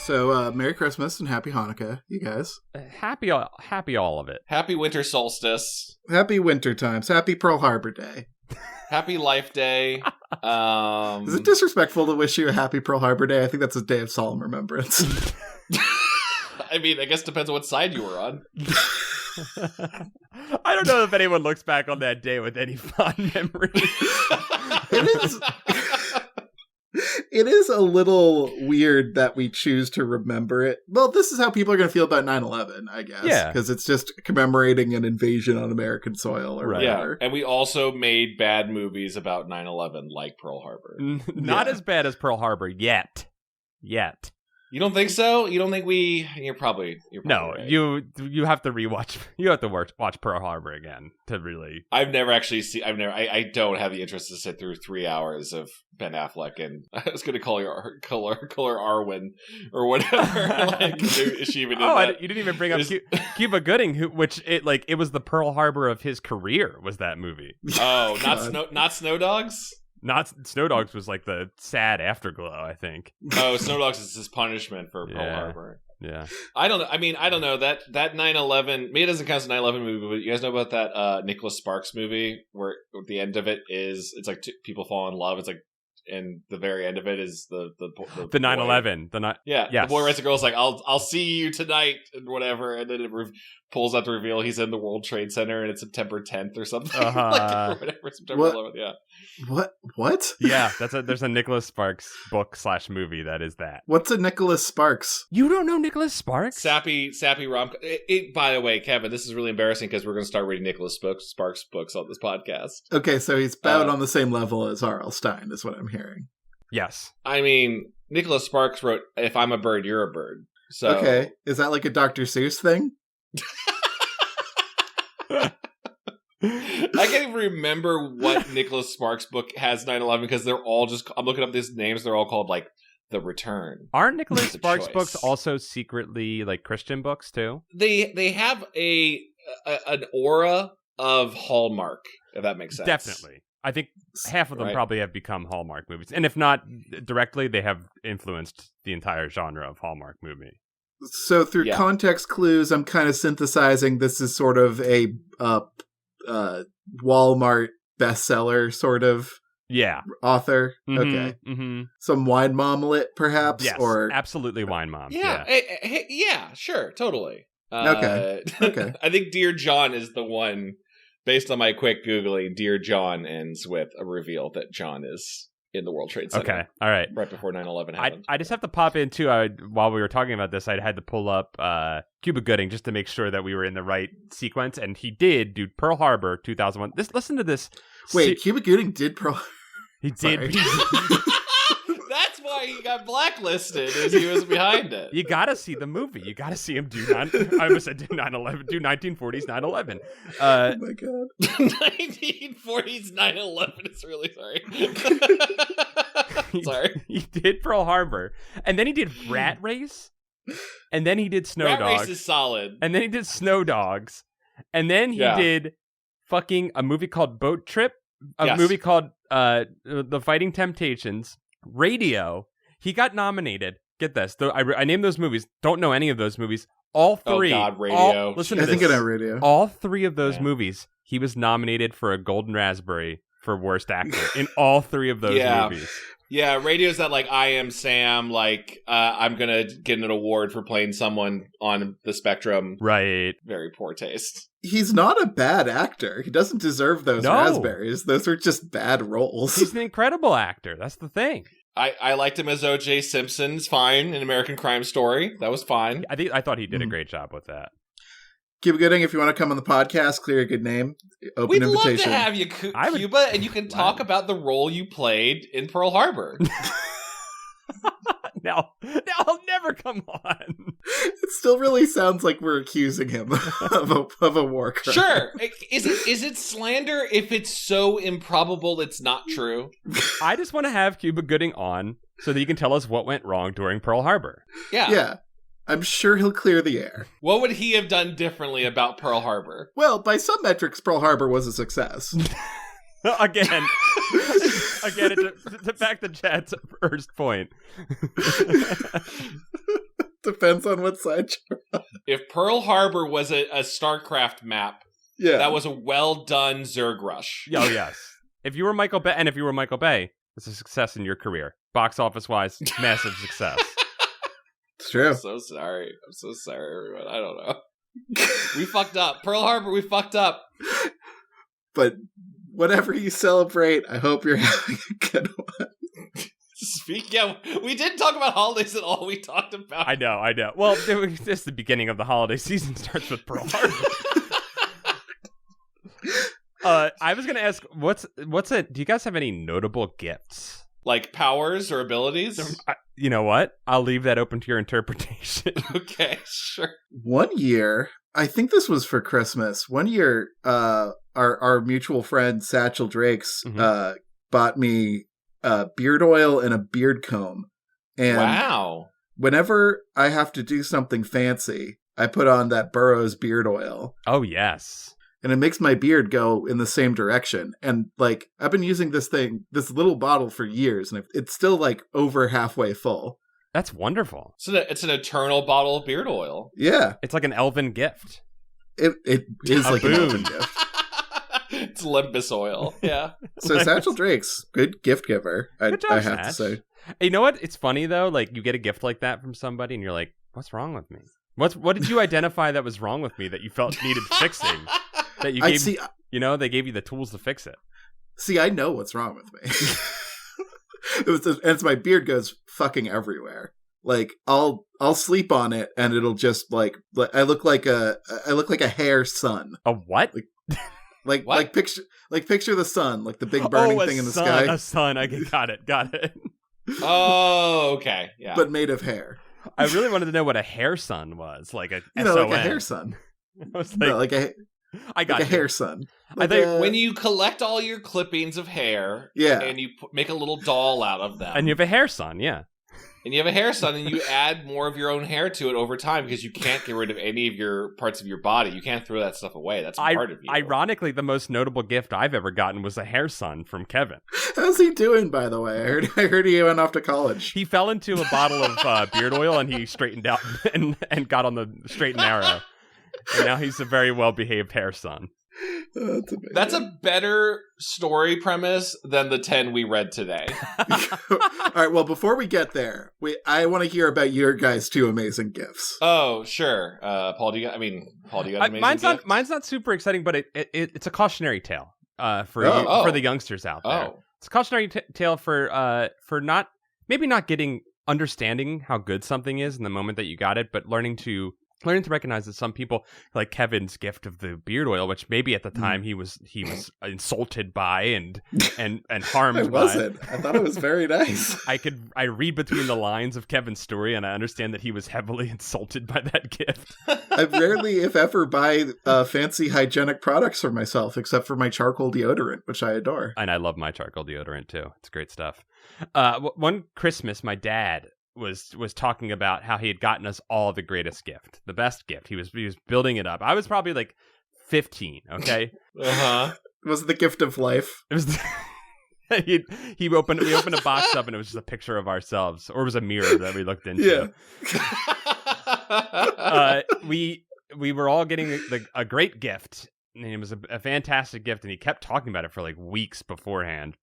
So, Merry Christmas and Happy Hanukkah, you guys. Happy all of it. Happy winter solstice. Happy winter times. Happy Pearl Harbor Day. Happy Life Day. Is it disrespectful to wish you a happy Pearl Harbor Day? I think that's a day of solemn remembrance. I mean, I guess it depends on what side you were on. I don't know if anyone looks back on that day with any fond memories. It is a little weird that we choose to remember it. Well, this is how people are going to feel about 9/11, I guess. Yeah. Because it's just commemorating an invasion on American soil or whatever. Yeah, and we also made bad movies about 9/11, like Pearl Harbor. Not as bad as Pearl Harbor yet. You don't think so? You don't think you're probably no, right. You have to rewatch. You have to watch Pearl Harbor again to really. I've never actually seen. I don't have the interest to sit through 3 hours of Ben Affleck, and I was going to call her Arwen or whatever. Like, is she even? You didn't even bring up Cuba Gooding, it was the Pearl Harbor of his career. Was that movie? Oh, not Snow Dogs. Not Snow Dogs was like the sad afterglow, I think. Oh, Snow Dogs is his punishment for Pearl Harbor. Yeah. I don't know. I mean, I don't know. That 9/11, maybe it doesn't count as a 9/11 movie, but you guys know about that Nicholas Sparks movie where the end of it is, it's like people fall in love. It's like, and the very end of it is the 9/11. Yes. The boy writes a girl's like, I'll see you tonight and whatever, and then it pulls out to reveal he's in the World Trade Center and it's September 10th or something. Like, or whatever, September 11th. Yeah. What? Yeah, there's a Nicholas Sparks book/movie that is that. What's a Nicholas Sparks? You don't know Nicholas Sparks? Sappy rom. By the way, Kevin, this is really embarrassing because we're going to start reading Nicholas Sparks books on this podcast. Okay, so he's about on the same level as R.L. Stine, is what I'm hearing. Yes. I mean, Nicholas Sparks wrote "If I'm a Bird, You're a Bird." So okay, is that like a Dr. Seuss thing? I can't even remember what Nicholas Sparks book has 9/11 because they're all just. I'm looking up these names. They're all called like The Return. Aren't Nicholas Sparks books also secretly like Christian books too? They have an aura of Hallmark, if that makes sense. Definitely. I think half of them probably have become Hallmark movies. And if not directly, they have influenced the entire genre of Hallmark movie. So through context clues, I'm kind of synthesizing this is sort of a Walmart bestseller sort of author. Mm-hmm, okay. Mm-hmm. Some Wine Momlet, perhaps? Yes, or absolutely Wine Mom. Yeah, sure, totally. Okay. I think Dear John is the one. Based on my quick Googling, Dear John ends with a reveal that John is in the World Trade Center. Okay, all right. Right before 9/11 happened. I just have to pop in, too, while we were talking about this, I had to pull up Cuba Gooding just to make sure that we were in the right sequence, and he did do Pearl Harbor 2001. Listen to this. Wait, Cuba Gooding did Pearl Harbor? He did. That's why he got blacklisted, is he was behind it. You gotta see the movie. You gotta see him do 1940s 9/11. Oh my god. 1940s 9/11 is really sorry. He did Pearl Harbor, and then he did Rat Race, and then he did Snow Dogs. Rat Race is solid. And then he did Snow Dogs, and then he did fucking a movie called Boat Trip, movie called The Fighting Temptations. Radio. He got nominated. Get this. I named those movies. Don't know any of those movies. All three. Oh God, Radio. Listen to this. I think I know Radio. All three of those movies, he was nominated for a Golden Raspberry for Worst Actor in all three of those movies. Yeah, Radio's that like I Am Sam, like I'm gonna get an award for playing someone on the spectrum. Right. Very poor taste. He's not a bad actor. He doesn't deserve those raspberries. Those are just bad roles. He's an incredible actor. That's the thing. I liked him as O.J. Simpson's fine in American Crime Story. That was fine. I thought he did a great job with that. Cuba Gooding, if you want to come on the podcast, clear a good name. Open We'd invitation. love to have you, Cuba, and you can talk about the role you played in Pearl Harbor. Now I'll never come on. It still really sounds like we're accusing him of a war crime. Sure. Is it slander if it's so improbable it's not true? I just want to have Cuba Gooding on so that you can tell us what went wrong during Pearl Harbor. Yeah. I'm sure he'll clear the air. What would he have done differently about Pearl Harbor? Well, by some metrics, Pearl Harbor was a success. Again, to back to Chad's first point. Depends on what side you're on. If Pearl Harbor was a StarCraft map, that was a well done Zerg rush. Oh yes. If you were Michael Bay, it's a success in your career. Box office wise, massive success. It's true. I'm so sorry, everyone. I don't know. We fucked up. Pearl Harbor, we fucked up. But whatever you celebrate, I hope you're having a good one. We didn't talk about holidays at all. We talked about. I know. Well, this the beginning of the holiday season starts with Pearl Harbor. I was gonna ask, do you guys have any notable gifts? Like powers or abilities? You know what? I'll leave that open to your interpretation. Okay, sure. One year, I think this was for Christmas. One year, our mutual friend Satchel Drakes bought me beard oil and a beard comb. And wow. Whenever I have to do something fancy, I put on that Burroughs beard oil. Oh, yes. And it makes my beard go in the same direction. And like, I've been using this little bottle for years, and it's still like over halfway full. That's wonderful. So it's an eternal bottle of beard oil. Yeah. It's like an elven gift. It is like an elven gift. It's Limbus oil. Yeah. So Satchel Drake's good gift giver, Good job, I have to say. You know what? It's funny though, like you get a gift like that from somebody and you're like, what's wrong with me? What did you identify that was wrong with me that you felt needed fixing? That you gave, they gave you the tools to fix it. See, I know what's wrong with me. It's my beard goes fucking everywhere. Like I'll sleep on it and it'll just like I look like a hair sun. A what? Like picture the sun, like the big burning thing in the sky. A sun. I got it. Oh, okay. Yeah. But made of hair. I really wanted to know what a hair sun was, like a like a hair sun. I was like, I got like a hair sun. Like I think when you collect all your clippings of hair, and you make a little doll out of them, and you have a hair sun, and you have a hair sun, and you add more of your own hair to it over time because you can't get rid of any of your parts of your body. You can't throw that stuff away. That's part of you. Ironically, the most notable gift I've ever gotten was a hair sun from Kevin. How's he doing, by the way? I heard he went off to college. He fell into a bottle of beard oil, and he straightened out and got on the straight and narrow. And now he's a very well-behaved hair son. Oh, that's a better story premise than the 10 we read today. All right, well, before we get there, I want to hear about your guys' 2 amazing gifts. Oh, sure. Paul, do you got an amazing gift? Mine's not super exciting, but it's a cautionary tale for the youngsters out there. Oh. It's a cautionary tale for maybe not understanding how good something is in the moment that you got it, but learning to recognize that some people, like Kevin's gift of the beard oil, which maybe at the time he was insulted by and harmed. I wasn't. I thought it was very nice. I read between the lines of Kevin's story, and I understand that he was heavily insulted by that gift. I rarely, if ever, buy fancy hygienic products for myself, except for my charcoal deodorant, which I adore. And I love my charcoal deodorant too. It's great stuff. One Christmas, my dad was talking about how he had gotten us all the greatest gift, the best gift. He was building it up. I was probably like 15. Okay. Was it the gift of life? It was. We opened a box up and it was just a picture of ourselves, or it was a mirror that we looked into. Yeah. We were all getting a great gift, and it was a fantastic gift, and he kept talking about it for like weeks beforehand.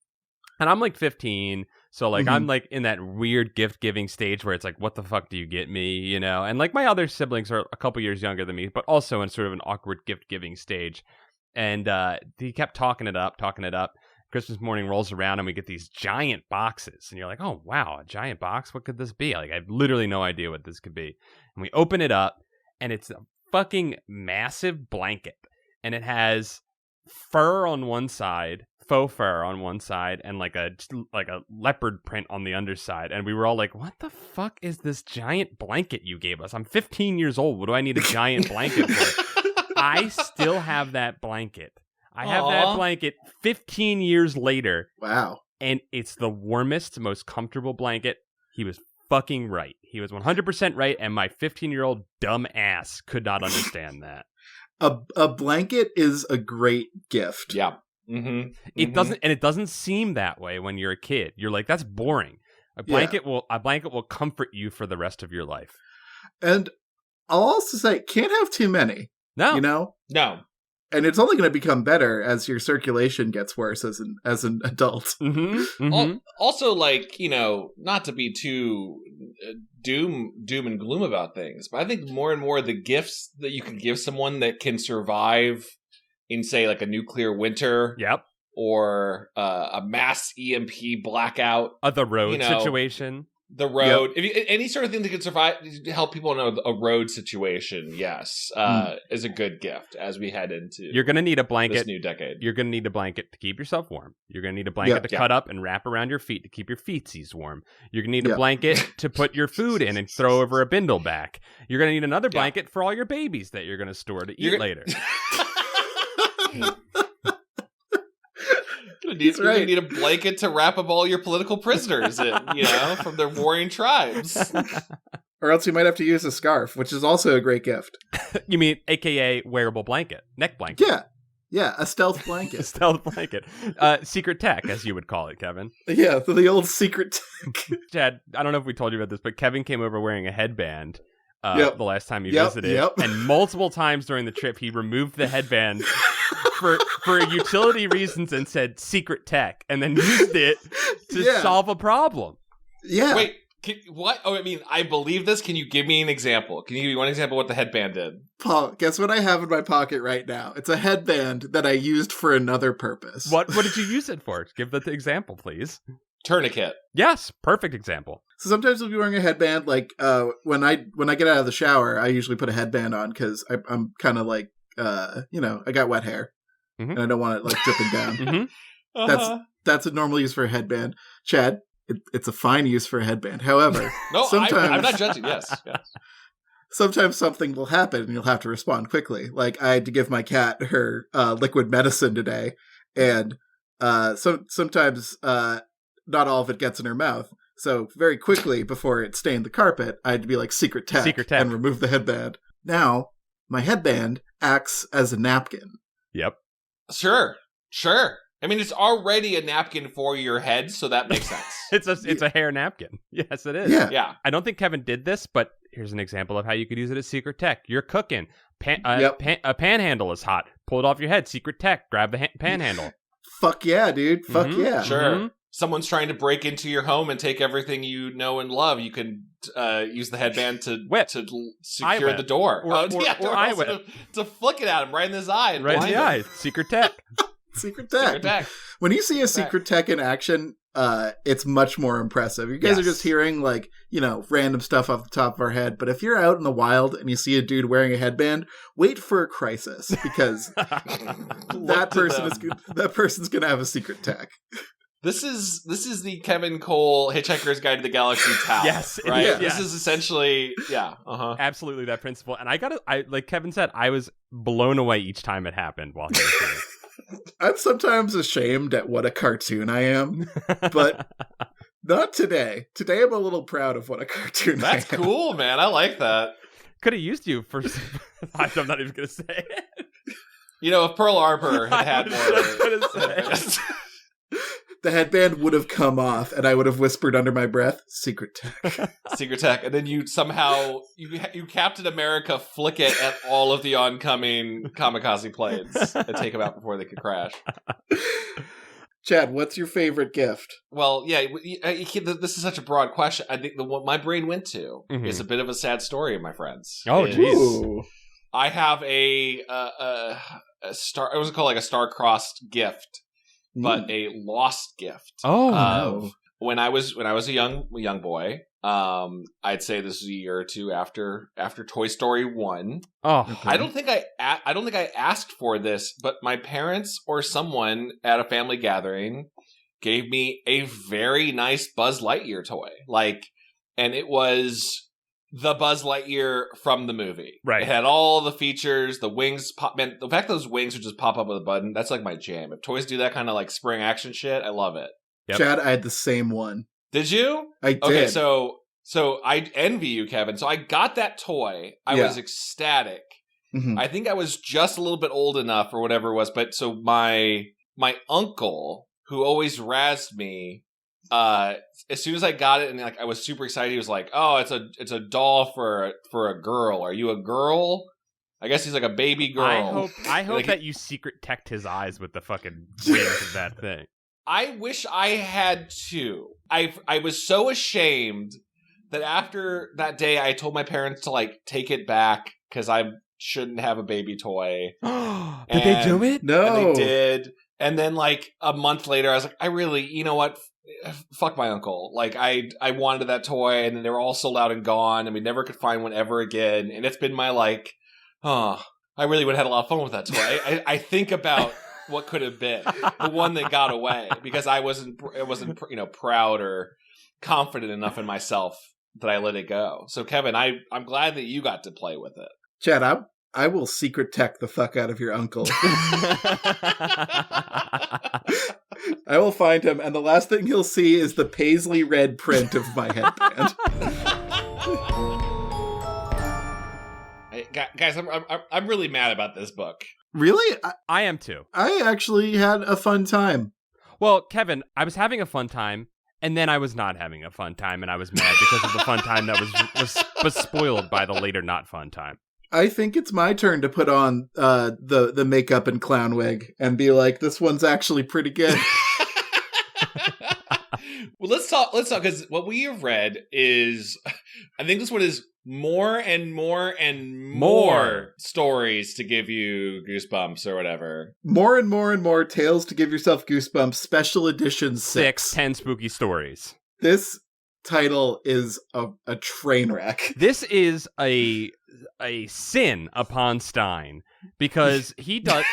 And I'm like 15, so like I'm like in that weird gift giving stage where it's like, what the fuck do you get me, And like my other siblings are a couple years younger than me, but also in sort of an awkward gift giving stage. And he kept talking it up. Christmas morning rolls around and we get these giant boxes, and you're like, oh wow, a giant box? What could this be? Like I have literally no idea what this could be. And we open it up, and it's a fucking massive blanket, and it has fur on one side. Faux fur on one side and like a leopard print on the underside, and we were all like, what the fuck is this giant blanket you gave us? I'm 15 years old. What do I need a giant blanket for? I still have that blanket. I have that blanket 15 years later. Wow. And it's the warmest, most comfortable blanket. He was fucking right. He was 100% right, and my 15-year-old dumb ass could not understand that. A blanket is a great gift. Yeah. It doesn't seem that way when you're a kid. You're like, that's boring. A blanket will comfort you for the rest of your life. And I'll also say, can't have too many. No. You know? No. And it's only going to become better as your circulation gets worse as an adult. Mm-hmm. Mm-hmm. Also, like, you know, not to be too doom and gloom about things, but I think more and more the gifts that you can give someone that can survive in, say, like a nuclear winter. Yep. Or a mass EMP blackout. The road situation. The road. Yep. Any sort of thing that could survive, help people know a road situation, yes, is a good gift as we head into You're going to need a blanket. This new decade. You're going to need a blanket to keep yourself warm. You're going to need a blanket to cut up and wrap around your feet to keep your feetsies warm. You're going to need a blanket to put your food in and throw over a bindle back. You're going to need another blanket for all your babies that you're going to store to eat later. You're going to need a blanket to wrap up all your political prisoners in, from their warring tribes. Or else you might have to use a scarf, which is also a great gift. You mean AKA wearable blanket, neck blanket. Yeah, a stealth blanket. A stealth blanket. Secret tech, as you would call it, Kevin. Yeah, the old secret tech. Chad, I don't know if we told you about this, but Kevin came over wearing a headband the last time he visited. And multiple times during the trip, he removed the headband for utility reasons and said secret tech, and then used it to solve a problem. Yeah. Wait, what? Oh, I mean, I believe this. Can you give me an example? Can you give me one example of what the headband did? Paul, guess what I have in my pocket right now? It's a headband that I used for another purpose. What did you use it for? Give the example, please. Tourniquet. Yes, perfect example. So sometimes I'll be wearing a headband. Like when I get out of the shower, I usually put a headband on because I'm kind of like I got wet hair. Mm-hmm. And I don't want it like dripping down. Mm-hmm. That's a normal use for a headband. Chad, it's a fine use for a headband. However, I'm not judging. Yes. Sometimes something will happen and you'll have to respond quickly. Like I had to give my cat her liquid medicine today, and sometimes not all of it gets in her mouth. So very quickly before it stained the carpet, I had to be like secret tech and remove the headband. Now my headband acts as a napkin. Yep. Sure. I mean, it's already a napkin for your head, so that makes sense. It's a hair napkin. Yes, it is. Yeah. I don't think Kevin did this, but here's an example of how you could use it as secret tech. You're cooking. A panhandle is hot. Pull it off your head. Secret tech. Grab the panhandle. Fuck yeah, dude. Fuck yeah. Sure. Mm-hmm. Someone's trying to break into your home and take everything you know and love. You can use the headband to secure the door. Or to flick it at him right in his eye. Right in the eye. Secret tech. Secret tech. When you see a secret tech in action, it's much more impressive. You guys are just hearing random stuff off the top of our head. But if you're out in the wild and you see a dude wearing a headband, wait for a crisis because that person's gonna have a secret tech. This is the Kevin Cole Hitchhiker's Guide to the Galaxy towel. Yes, right. Yes. This is essentially absolutely that principle. And I like Kevin said, I was blown away each time it happened while he was doing it. I'm sometimes ashamed at what a cartoon I am, but not today. Today I'm a little proud of what a cartoon I am. That's cool, man. I like that. Could have used you for... I'm not even going to say it. If Pearl Harbor had more... The headband would have come off, and I would have whispered under my breath, "Secret tech." Secret tech. And then you somehow, you Captain America flick it at all of the oncoming kamikaze planes and take them out before they could crash. Chad, what's your favorite gift? Well, this is such a broad question. I think what my brain went to is a bit of a sad story, my friends. Oh, jeez. I have a star. I wasn't called like a star-crossed gift. But a lost gift. Oh, no. When I was a young boy, I'd say this was a year or two after Toy Story 1. Oh, okay. I don't think I asked for this, but my parents or someone at a family gathering gave me a very nice Buzz Lightyear toy. And it was the Buzz Lightyear from the movie. Right. It had all the features, the wings pop. Man, the fact those wings would just pop up with a button, that's like my jam. If toys do that kind of like spring action shit, I love it. Yep. Chad, I had the same one. Did you? I did. Okay, so I envy you, Kevin. So I got that toy. I was ecstatic. Mm-hmm. I think I was just a little bit old enough or whatever it was. But so my uncle, who always razzed me as soon as I got it and like I was super excited, he was like, "Oh, it's a doll for a girl. Are you a girl?" I guess he's like a baby girl. I hope like, that you secret teched his eyes with the fucking wings of that thing. I wish I had to. I was so ashamed that after that day, I told my parents to like take it back because I shouldn't have a baby toy. Did they do it? No, they did. And then like a month later, I was like, I really, you know what? Fuck my uncle. Like I wanted that toy, and then they were all sold out and gone, and we never could find one ever again. And it's been my like. Oh, I really would have had a lot of fun with that toy. I think about what could have been the one that got away because I wasn't proud or confident enough in myself that I let it go. So Kevin, I'm glad that you got to play with it. Chad, I will secret tech the fuck out of your uncle. I will find him, and the last thing he'll see is the paisley red print of my headband. Guys, I'm really mad about this book. Really? I am too. I actually had a fun time. Well, Kevin, I was having a fun time, and then I was not having a fun time, and I was mad because of the fun time that was spoiled by the later not fun time. I think it's my turn to put on the makeup and clown wig and be like, this one's actually pretty good. Well, let's talk because what we have read is, I think this one is more and more stories to give you goosebumps or whatever. More and more tales to give yourself goosebumps. Special edition 6. 10 spooky stories. This title is a train wreck. This is a sin upon Stine because he does.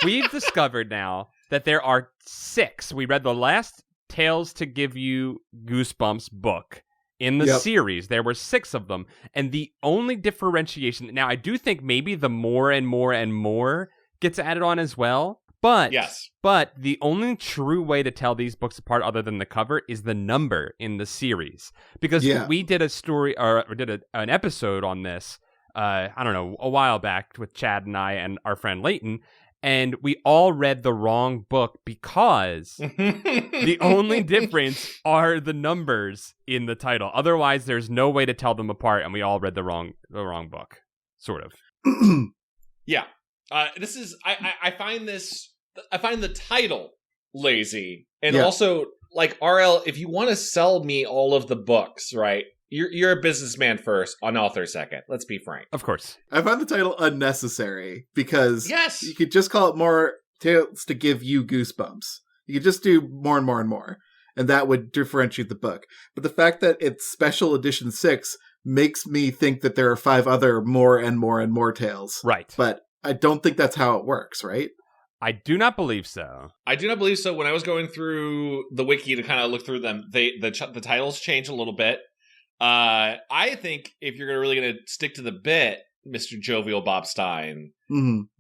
We've discovered now that there are 6. We read the last Tales to Give You Goosebumps book in the series. There were 6 of them, and the only differentiation now, I do think maybe the more and more gets added on as well. But yes, but the only true way to tell these books apart, other than the cover, is the number in the series. Because we did a story or did an episode on this. I don't know, a while back with Chad and I and our friend Leighton. And we all read the wrong book because the only difference are the numbers in the title. Otherwise, there's no way to tell them apart, and we all read the wrong book, sort of. Yeah, this is. I find the title lazy, and also like RL. If you want to sell me all of the books, right? You're a businessman first, an author second. Let's be frank. Of course. I find the title unnecessary because yes, you could just call it More Tales to Give You Goosebumps. You could just do more and more, and that would differentiate the book. But the fact that it's Special Edition 6 makes me think that there are 5 other more and more tales. Right. But I don't think that's how it works, right? I do not believe so. I do not believe so. When I was going through the wiki to kind of look through them, the titles change a little bit. I think if you're really going to stick to the bit, Mr. Jovial Bob Stine,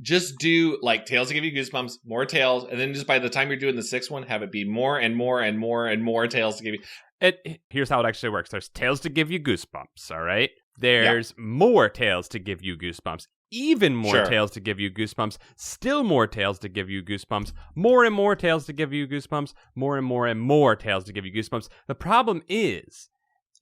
just do like Tales to Give You Goosebumps, more tales, and then just by the time you're doing the 6th one, have it be more and more tales to give you. Here's how it actually works. There's Tales to Give You Goosebumps, all right? There's more Tales to Give You Goosebumps. Even more Tales to Give You Goosebumps. Still more Tales to Give You Goosebumps. More and more Tales to Give You Goosebumps. More and more Tales to Give You Goosebumps. The problem is,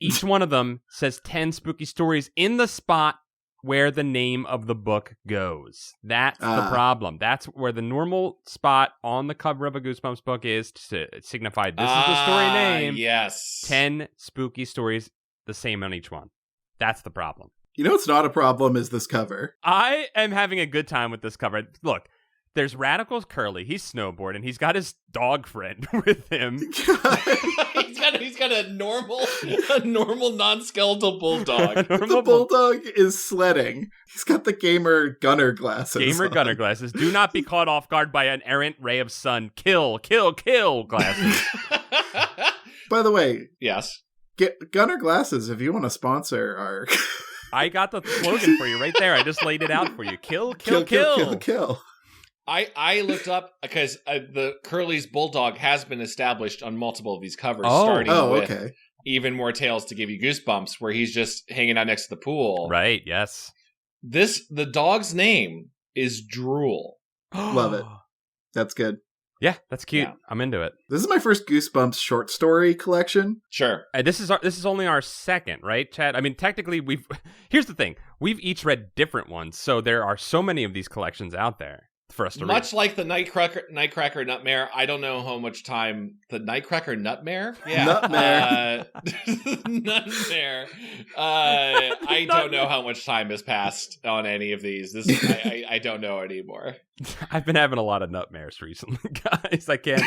each one of them says 10 spooky stories in the spot where the name of the book goes. That's the problem. That's where the normal spot on the cover of a Goosebumps book is to signify this is the story name. Yes. 10 spooky stories, the same on each one. That's the problem. You know what's not a problem is this cover. I am having a good time with this cover. Look, there's Radical Curly. He's snowboarding. He's got his dog friend with him. He's got a normal non-skeletal bulldog. The bulldog is sledding. He's got the gamer gunner glasses. Gunner glasses. Do not be caught off guard by an errant ray of sun. Kill glasses. By the way, yes. Get Gunner glasses if you want to sponsor our... I got the slogan for you right there. I just laid it out for you. Kill. I looked up because the Curly's bulldog has been established on multiple of these covers, starting with Even More Tales to Give You Goosebumps, where he's just hanging out next to the pool. Right, yes. The dog's name is Drool. Love it. That's good. Yeah, that's cute. Yeah. I'm into it. This is my first Goosebumps short story collection. Sure. This is only our second, right, Chad? I mean, technically, here's the thing: we've each read different ones, so there are so many of these collections out there for us to read. Much like the Nutcracker Nutmare, I don't know how much time the Nutcracker Nutmare. Yeah, Nutmare. Nutmare. I don't know how much time has passed on any of these. I don't know anymore. I've been having a lot of Nutmares recently, guys. I can't.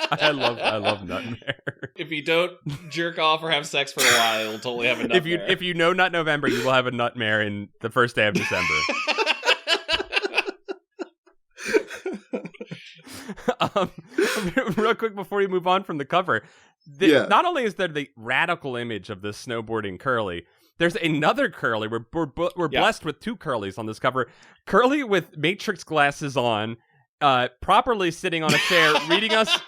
I love Nutmare. If you don't jerk off or have sex for a while, you'll totally have a Nutmare. If you know Nut November, you will have a Nutmare in the first day of December. Real quick before we move on from the cover, not only is there the radical image of this snowboarding Curly, there's another Curly. We're blessed with two Curlys on this cover. Curly with Matrix glasses on, properly sitting on a chair, reading us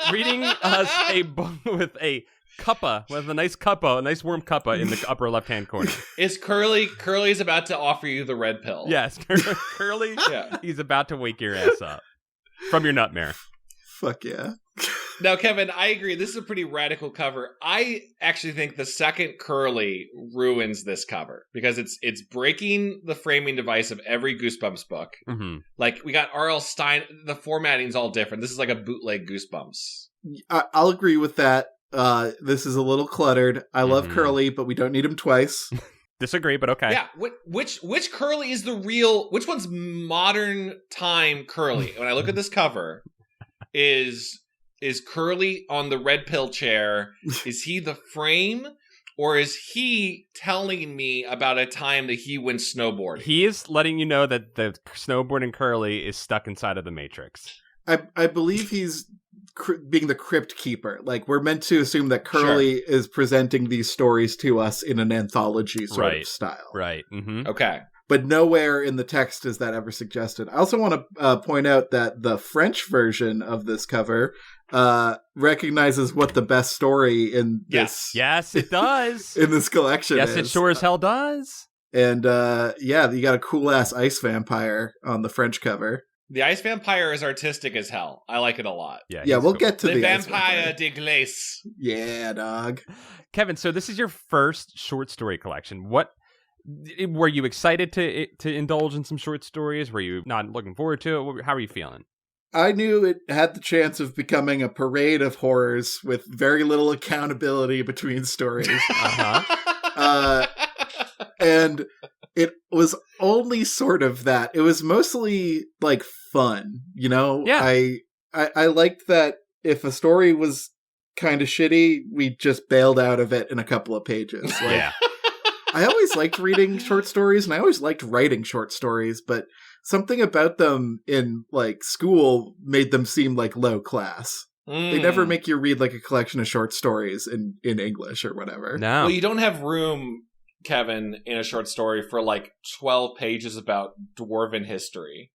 a book with a cuppa, with a nice warm cuppa in the upper left-hand corner. Is Curly's about to offer you the red pill? Yes, Curly. Yeah. He's about to wake your ass up from your Nutmare. Fuck yeah. Now, Kevin, I agree. This is a pretty radical cover. I actually think the second Curly ruins this cover because it's breaking the framing device of every Goosebumps book. Mm-hmm. Like, we got R.L. Stine. The formatting's all different. This is like a bootleg Goosebumps. I'll agree with that. This is a little cluttered. I love Curly, but we don't need him twice. Disagree, but okay. Yeah, which Curly is the real... Which one's modern time Curly? When I look at this cover, is Curly on the red pill chair? Is he the frame? Or is he telling me about a time that he went snowboarding? He is letting you know that the snowboarding Curly is stuck inside of the Matrix. I believe he's being the crypt keeper. Like, we're meant to assume that Curly is presenting these stories to us in an anthology sort of style. Right. Mm-hmm. Okay. But nowhere in the text is that ever suggested. I also want to point out that the French version of this cover recognizes what the best story in this... Yes, it does. in this collection is. Yes, it sure as hell does. And you got a cool-ass ice vampire on the French cover. The ice vampire is artistic as hell. I like it a lot. Yeah, we'll get to the vampire de glace. Yeah, dog. Kevin, so this is your first short story collection. What were you excited to indulge in some short stories? Were you not looking forward to it? How are you feeling? I knew it had the chance of becoming a parade of horrors with very little accountability between stories. And it was only sort of that. It was mostly like fun, you know? Yeah. I liked that if a story was kind of shitty, we just bailed out of it in a couple of pages. Like, yeah. I always liked reading short stories, and I always liked writing short stories, but something about them in like school made them seem like low class. They never make you read like a collection of short stories in English or whatever. No. Well, you don't have room, Kevin, in a short story for like 12 pages about dwarven history.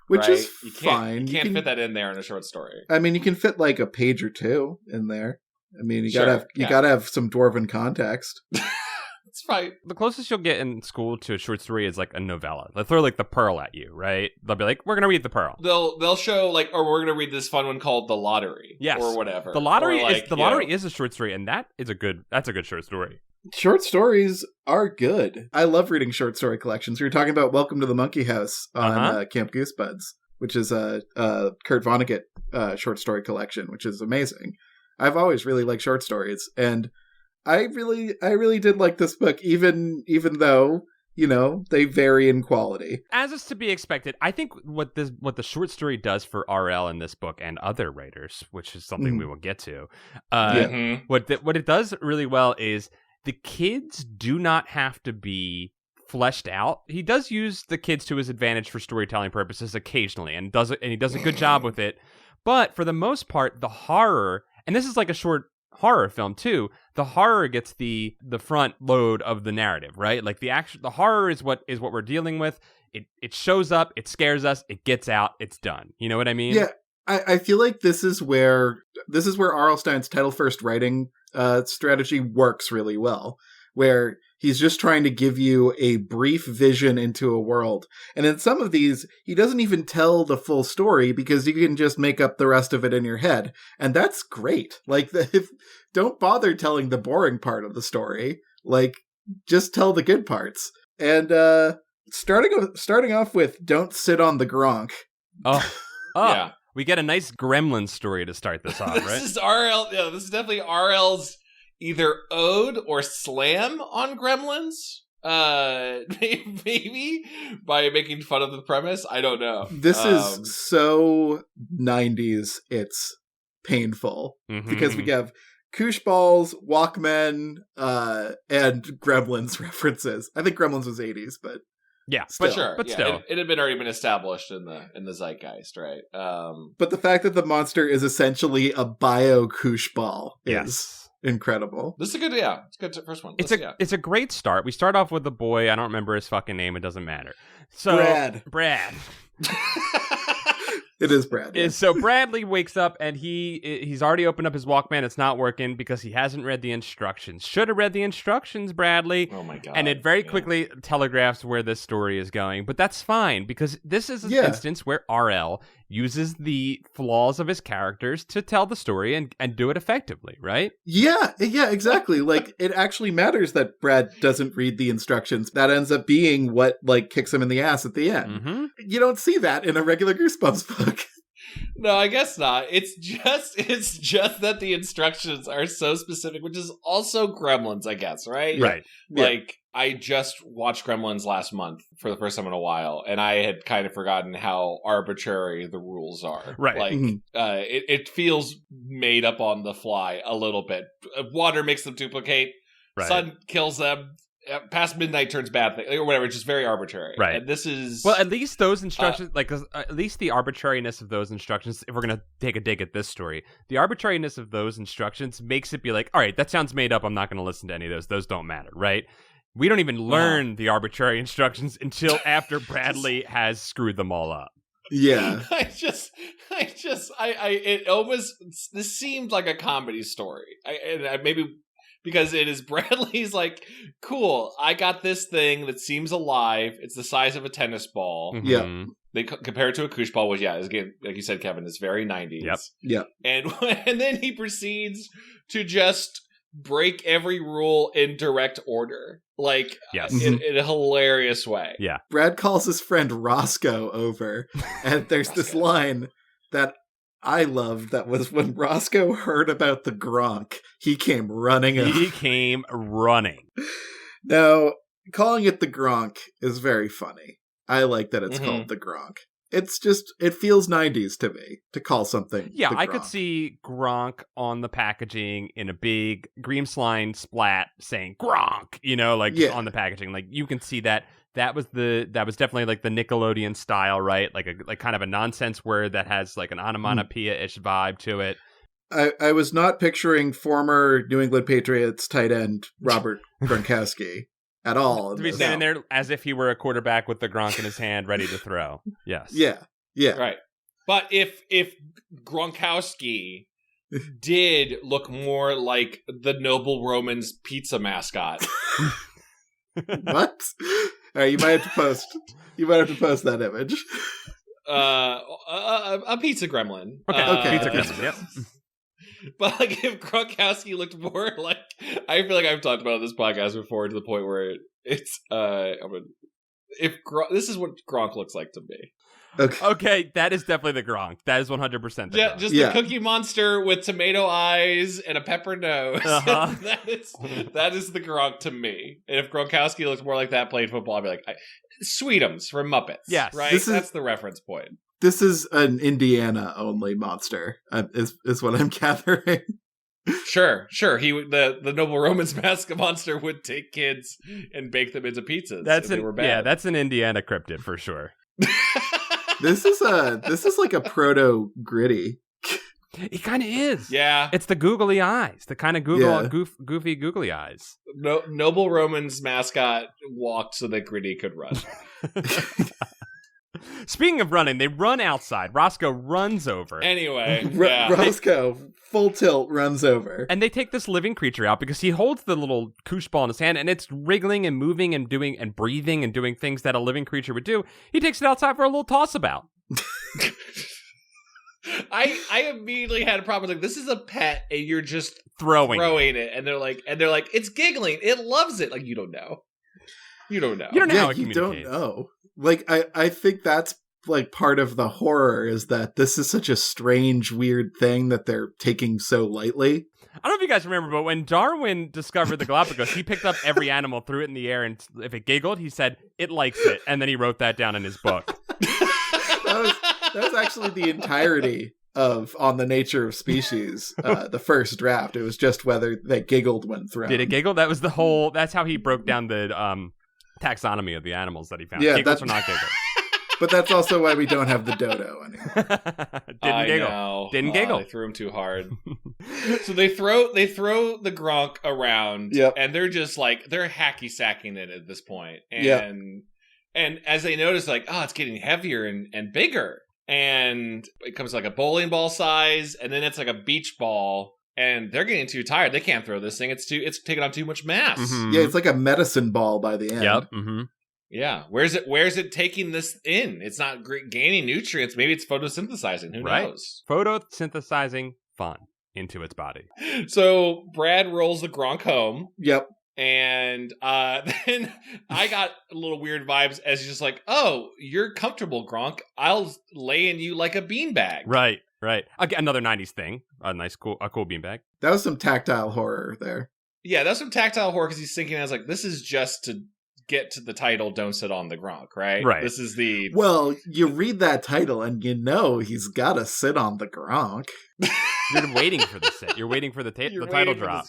Which right? is fine. You can't fit that in there in a short story. I mean, you can fit like a page or two in there. I mean, you Sure, gotta have some dwarven context. It's fine. The closest you'll get in school to a short story is like a novella. They'll throw like The Pearl at you, right? They'll be like, "We're gonna read The Pearl." They'll show like, or we're gonna read this fun one called The Lottery, yes, or whatever. The Lottery Lottery is a short story, and that's a good short story. Short stories are good. I love reading short story collections. We were talking about Welcome to the Monkey House on Camp Goosebuds, which is a Kurt Vonnegut short story collection, which is amazing. I've always really liked short stories, and I really did like this book, even though, you know, they vary in quality. As is to be expected, I think what the short story does for RL in this book and other writers, which is something we will get to, what it does really well is the kids do not have to be fleshed out. He does use the kids to his advantage for storytelling purposes occasionally, and he does a good job with it. But for the most part, the horror, and this is like a short horror film too, the horror gets the front load of the narrative, right? Like the horror is what we're dealing with. It shows up, it scares us, it gets out, it's done. You know what I mean? Yeah, I feel like this is where R.L. Stine's title first writing strategy works really well, where He's just trying to give you a brief vision into a world. And in some of these, he doesn't even tell the full story because you can just make up the rest of it in your head. And that's great. Like, don't bother telling the boring part of the story. Like, just tell the good parts. And starting off with Don't Sit on the Gronk. Oh, yeah. We get a nice Gremlin story to start this off, right? This is RL. Yeah, this is definitely RL's either ode or slam on Gremlins. Maybe by making fun of the premise. I don't know. This is so 90s. It's painful because we have Kooshballs, Walkmen, and Gremlins references. I think Gremlins was 80s, but yeah, still. but sure, but yeah, still, it had already been established in the zeitgeist, right? But the fact that the monster is essentially a bio Kooshball is incredible. This is a good, it's a good first one. It's a great start. We start off with the boy. I don't remember his fucking name. It doesn't matter. So Brad. It is Brad. Yeah. So Bradley wakes up and he's already opened up his Walkman. It's not working because he hasn't read the instructions. Should have read the instructions, Bradley. Oh my God. And it very quickly telegraphs where this story is going. But that's fine because this is an instance where RL uses the flaws of his characters to tell the story and do it effectively, right? Yeah, exactly. Like, it actually matters that Brad doesn't read the instructions. That ends up being what, like, kicks him in the ass at the end. Mm-hmm. You don't see that in a regular Goosebumps book. No, I guess not. It's just that the instructions are so specific, which is also Gremlins, I guess, right? Right. Like, I just watched Gremlins last month for the first time in a while, and I had kind of forgotten how arbitrary the rules are. Right. Like, it feels made up on the fly a little bit. Water makes them duplicate. Right. Sun kills them. Past midnight turns bad thing, or whatever. It's just very arbitrary. Right. And this is... Well, at least those instructions, at least the arbitrariness of those instructions, if we're going to take a dig at this story, the arbitrariness of those instructions makes it be like, all right, that sounds made up. I'm not going to listen to any of those. Those don't matter, right? We don't even learn the arbitrary instructions until after Bradley has screwed them all up. Yeah. It almost, this seemed like a comedy story. Maybe because it is Bradley's like, cool, I got this thing that seems alive. It's the size of a tennis ball. Mm-hmm. Yeah. They compare it to a Kooshball, which, is, again, like you said, Kevin, is very 90s. Yep. And then he proceeds to just break every rule in direct order. Like, in a hilarious way. Yeah. Brad calls his friend Roscoe over, and there's this line that I loved that was when Roscoe heard about the Gronk, he came running over. Now, calling it the Gronk is very funny. I like that it's called the Gronk. It's just, it feels 90s to me to call something. Yeah, I could see Gronk on the packaging in a big green slime splat saying Gronk, just on the packaging. Like, you can see that. That was definitely like the Nickelodeon style, right? Like kind of a nonsense word that has like an onomatopoeia-ish vibe to it. I was not picturing former New England Patriots tight end Robert Gronkowski at all. To be standing there as if he were a quarterback with the Gronk in his hand, ready to throw. Yes. Yeah. Right. But if Gronkowski did look more like the Noble Romans pizza mascot. What? All right, you might have to post that image. A pizza gremlin. Okay. Pizza gremlin. Yep. But like, if Gronkowski looked more like, I feel like I've talked about this podcast before to the point where this is what Gronk looks like to me. Okay, that is definitely the Gronk. That is 100% the Gronk. Just the Cookie Monster with tomato eyes and a pepper nose. Uh-huh. that is the Gronk to me. And if Gronkowski looks more like that playing football, I'd be like, Sweetums from Muppets. Yes. Right? That's the reference point. This is an Indiana-only monster, is what I'm gathering. Sure. The Noble Romans mascot monster would take kids and bake them into pizzas. That's an Indiana cryptid for sure. This is like a proto Gritty. It kind of is. Yeah. It's the googly eyes, the kind of goofy googly eyes. Noble Romans mascot walked so that Gritty could run. Speaking of running, they run outside. Roscoe runs over. Anyway, Roscoe, full tilt, runs over. And they take this living creature out because he holds the little Kooshball in his hand, and it's wriggling and moving and doing and breathing and doing things that a living creature would do. He takes it outside for a little toss about. I immediately had a problem. Like, this is a pet, and you're just throwing it, and they're like, it's giggling. It loves it. Like, you don't know. You don't know how it communicates. Don't know. Like, I think that's like part of the horror is that this is such a strange, weird thing that they're taking so lightly. I don't know if you guys remember, but when Darwin discovered the Galapagos, he picked up every animal, threw it in the air, and if it giggled, he said, it likes it. And then he wrote that down in his book. That was actually the entirety of On the Nature of Species, the first draft. It was just whether they giggled when thrown. Did it giggle? That was that's how he broke down the taxonomy of the animals that he found. Yeah, giggles or not giggles. But that's also why we don't have the dodo anymore. Didn't giggle. Didn't giggle. They threw him too hard. So they throw the Gronk around, and they're just like, they're hacky sacking it at this point. And as they notice, like, oh, it's getting heavier and bigger. And it comes like a bowling ball size, and then it's like a beach ball. And they're getting too tired. They can't throw this thing. It's taking on too much mass. Mm-hmm. Yeah, it's like a medicine ball by the end. Yep. Mm-hmm. Yeah. Where's it taking this in? It's not gaining nutrients. Maybe it's photosynthesizing. Who knows? Photosynthesizing fun into its body. So Brad rolls the Gronk home. Yep. And then I got a little weird vibes as he's just like, oh, you're comfortable, Gronk. I'll lay in you like a beanbag. Right. Again, another 90s thing. A cool beanbag. That was some tactile horror there. Yeah, that's some tactile horror because he's thinking, I was like, this is just to get to the title, Don't Sit on the Gronk, right? Right. This is the... Well, you read that title and you know he's got to sit on the Gronk. You're waiting for the sit. You're waiting for the title drop.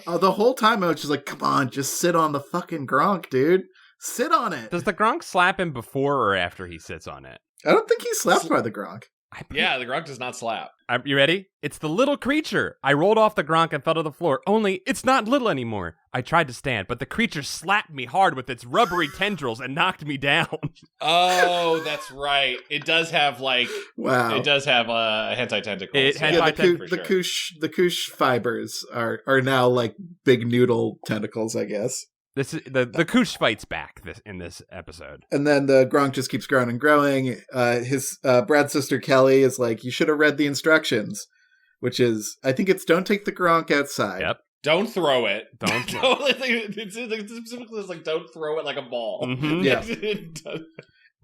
The whole time I was just like, come on, just sit on the fucking Gronk, dude. Sit on it. Does the Gronk slap him before or after he sits on it? I don't think he's slapped by the Gronk. Yeah, the Gronk does not slap. You ready? It's the little creature. I rolled off the Gronk and fell to the floor. Only, it's not little anymore. I tried to stand, but the creature slapped me hard with its rubbery tendrils and knocked me down. Oh, that's right. It does have wow. It does have hentai tentacles. The Koosh fibers are now like big noodle tentacles, I guess. This is the Koosh fights back in this episode. And then the Gronk just keeps growing and growing. His Brad's sister Kelly is like, you should have read the instructions, which is, I think it's don't take the Gronk outside. Yep. Don't throw it. It's specifically like don't throw it like a ball. Mm-hmm. Yeah.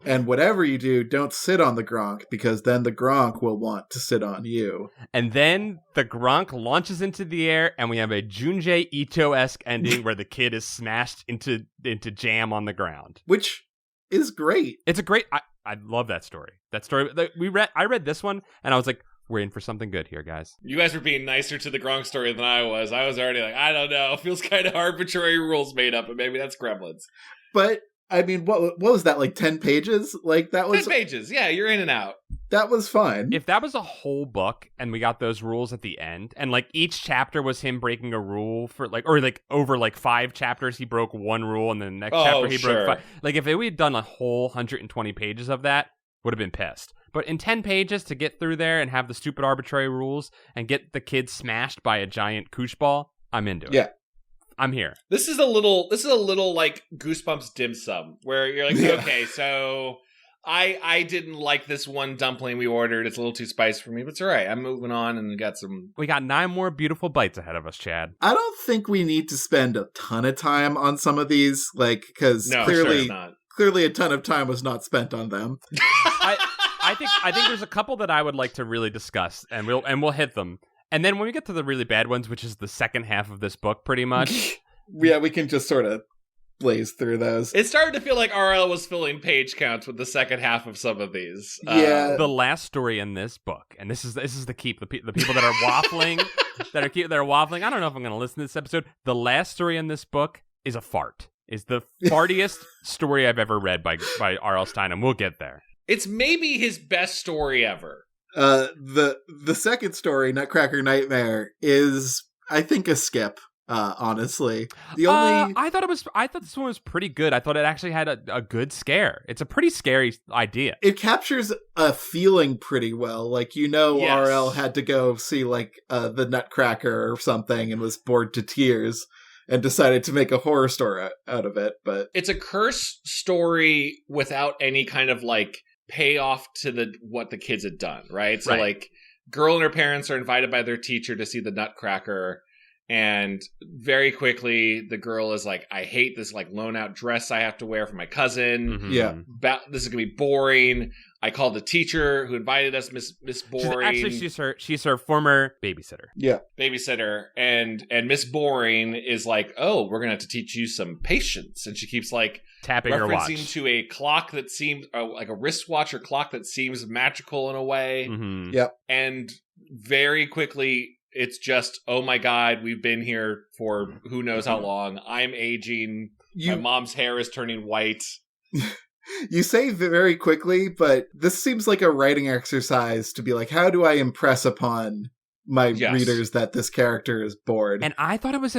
And whatever you do, don't sit on the Gronk, because then the Gronk will want to sit on you. And then the Gronk launches into the air, and we have a Junji Ito-esque ending where the kid is smashed into jam on the ground. Which is great. It's a great... I love that story. I read this one, and I was like, we're in for something good here, guys. You guys were being nicer to the Gronk story than I was. I was already like, I don't know. It feels kind of arbitrary rules made up, and maybe that's Gremlins. But... I mean, what was that, like 10 pages? Like, that was... 10 pages, yeah, you're in and out. That was fun. If that was a whole book, and we got those rules at the end, and, like, each chapter was him breaking a rule for, like, or, like, over, like, 5 chapters, he broke 1 rule, and then the next chapter he broke 5. Like, if we had done a whole 120 pages of that, would have been pissed. But in 10 pages to get through there and have the stupid arbitrary rules and get the kid smashed by a giant Kooshball, I'm into it. Yeah. I'm here. This is a little like Goosebumps dim sum, where you're like, okay, so I didn't like this one dumpling we ordered. It's a little too spicy for me, but it's all right. I'm moving on, and we got 9 more beautiful bites ahead of us, Chad. I don't think we need to spend a ton of time on some of these, like, because clearly a ton of time was not spent on them. I think there's a couple that I would like to really discuss, and we'll hit them. And then when we get to the really bad ones, which is the second half of this book, pretty much. Yeah, we can just sort of blaze through those. It started to feel like RL was filling page counts with the second half of some of these. Yeah. The last story in this book, and this is the keep, the people that are waffling, that are waffling. I don't know if I'm going to listen to this episode. The last story in this book is a fart. Is the fartiest story I've ever read by R.L. Stine, and we'll get there. It's maybe his best story ever. The second story, Nutcracker Nightmare, is, I think, a skip. honestly. The only I thought this one was pretty good. I thought it actually had a good scare. It's a pretty scary idea. It captures a feeling pretty well. Like, Yes. RL had to go see like the Nutcracker or something and was bored to tears and decided to make a horror story out of it. But it's a curse story without any kind of like payoff to what the kids had done, right? So like, girl and her parents are invited by their teacher to see the Nutcracker, and very quickly the girl is like, I hate this like loan out dress I have to wear for my cousin. Mm-hmm. Yeah, this is gonna be boring. I called the teacher who invited us Miss Boring. She's her former babysitter. Yeah, babysitter, and Miss Boring is like, oh, we're gonna have to teach you some patience, and she keeps like tapping her watch to a clock that seems like a wristwatch or clock that seems magical in a way. Mm-hmm. Yep, and very quickly it's just, oh my god, we've been here for who knows how long. I'm aging. My mom's hair is turning white. You say very quickly, but this seems like a writing exercise to be like, how do I impress upon my readers that this character is bored? And I thought it was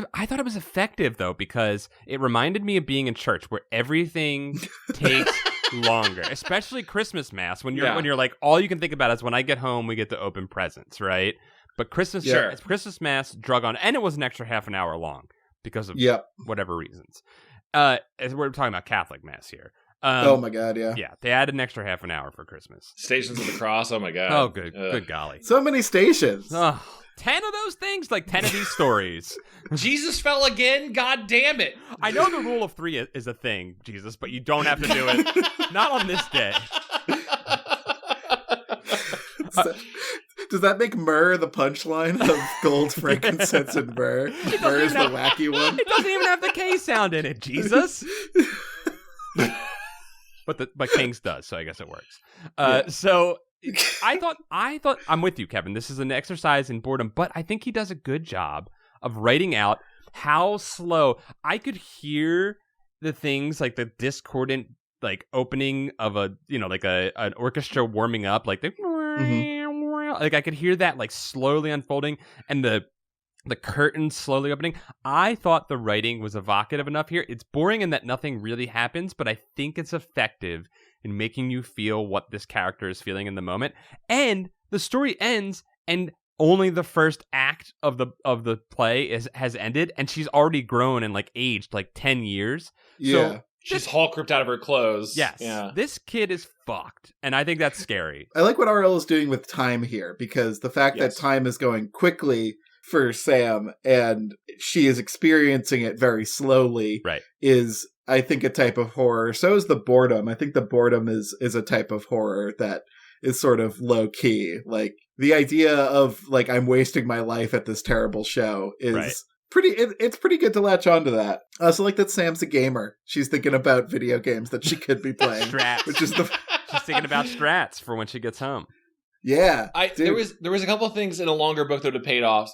effective though, because it reminded me of being in church where everything takes longer, especially Christmas Mass when you're like, all you can think about is when I get home we get to open presents, right? But Christmas Mass drug on, and it was an extra half an hour long because of whatever reasons. As we're talking about Catholic Mass here. Oh my god, yeah. Yeah, they added an extra half an hour for Christmas. Stations of the Cross, oh my god. Oh, good golly. So many stations. 10 of those things, like 10 of these stories. Jesus fell again? God damn it. I know the rule of 3 is a thing, Jesus, but you don't have to do it. Not on this day. Does that make myrrh the punchline of gold, frankincense, and myrrh? Myrrh is the wacky one. It doesn't even have the K sound in it, Jesus. But King's does, so I guess it works. So I thought I'm with you, Kevin. This is an exercise in boredom, but I think he does a good job of writing out how slow. I could hear the things like the discordant like opening of an orchestra warming up, like like I could hear that like slowly unfolding, and the curtain slowly opening. I thought the writing was evocative enough here. It's boring in that nothing really happens, but I think it's effective in making you feel what this character is feeling in the moment. And the story ends, and only the first act of the play has ended, and she's already grown and like aged like 10 years. Yeah. So she's Hulk ripped out of her clothes. Yes. Yeah. This kid is fucked, and I think that's scary. I like what RL is doing with time here, because the fact that time is going quickly for Sam and she is experiencing it very slowly is, I think, a type of horror. So is the boredom. I think the boredom is a type of horror that is sort of low key. Like the idea of like, I'm wasting my life at this terrible show is it's pretty good to latch onto that. I also like that Sam's a gamer. She's thinking about video games that she could be playing. Strats. Which is She's thinking about strats for when she gets home. Yeah, there was a couple of things in a longer book that would have paid off,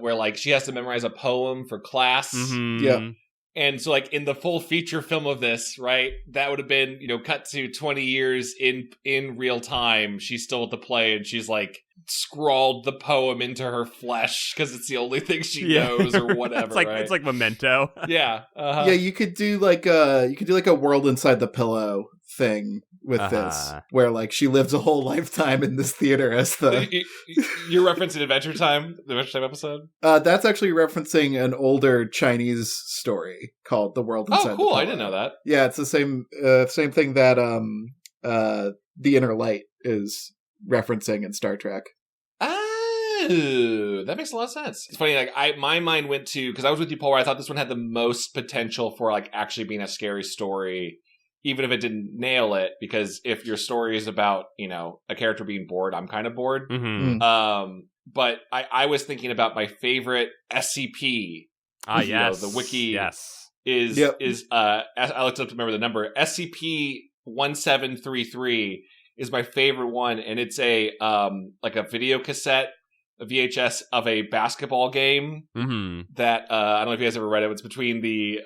where like she has to memorize a poem for class. Mm-hmm. Yeah, and so like in the full feature film of this, right, that would have been cut to 20 years in real time. She's still at the play, and she's like scrawled the poem into her flesh because it's the only thing she knows or whatever. It's like Memento. Yeah, yeah. You could do like a World Inside the Pillow thing with this, where like she lives a whole lifetime in this theater as the you're referencing Adventure Time, the Adventure Time episode. That's actually referencing an older Chinese story called The World Inside the Pillow. I didn't know that. Yeah, it's the same thing that The Inner Light is referencing in Star Trek. Oh, that makes a lot of sense. It's funny, like my mind went to, because I was with you, Paul, where I thought this one had the most potential for like actually being a scary story, even if it didn't nail it, because if your story is about, a character being bored, I'm kind of bored. Mm-hmm. But I was thinking about my favorite SCP. Yes. The wiki is I looked up to remember the number. SCP-1733 is my favorite one, and it's a like a video cassette, a VHS of a basketball game that I don't know if you guys ever read it. It's between the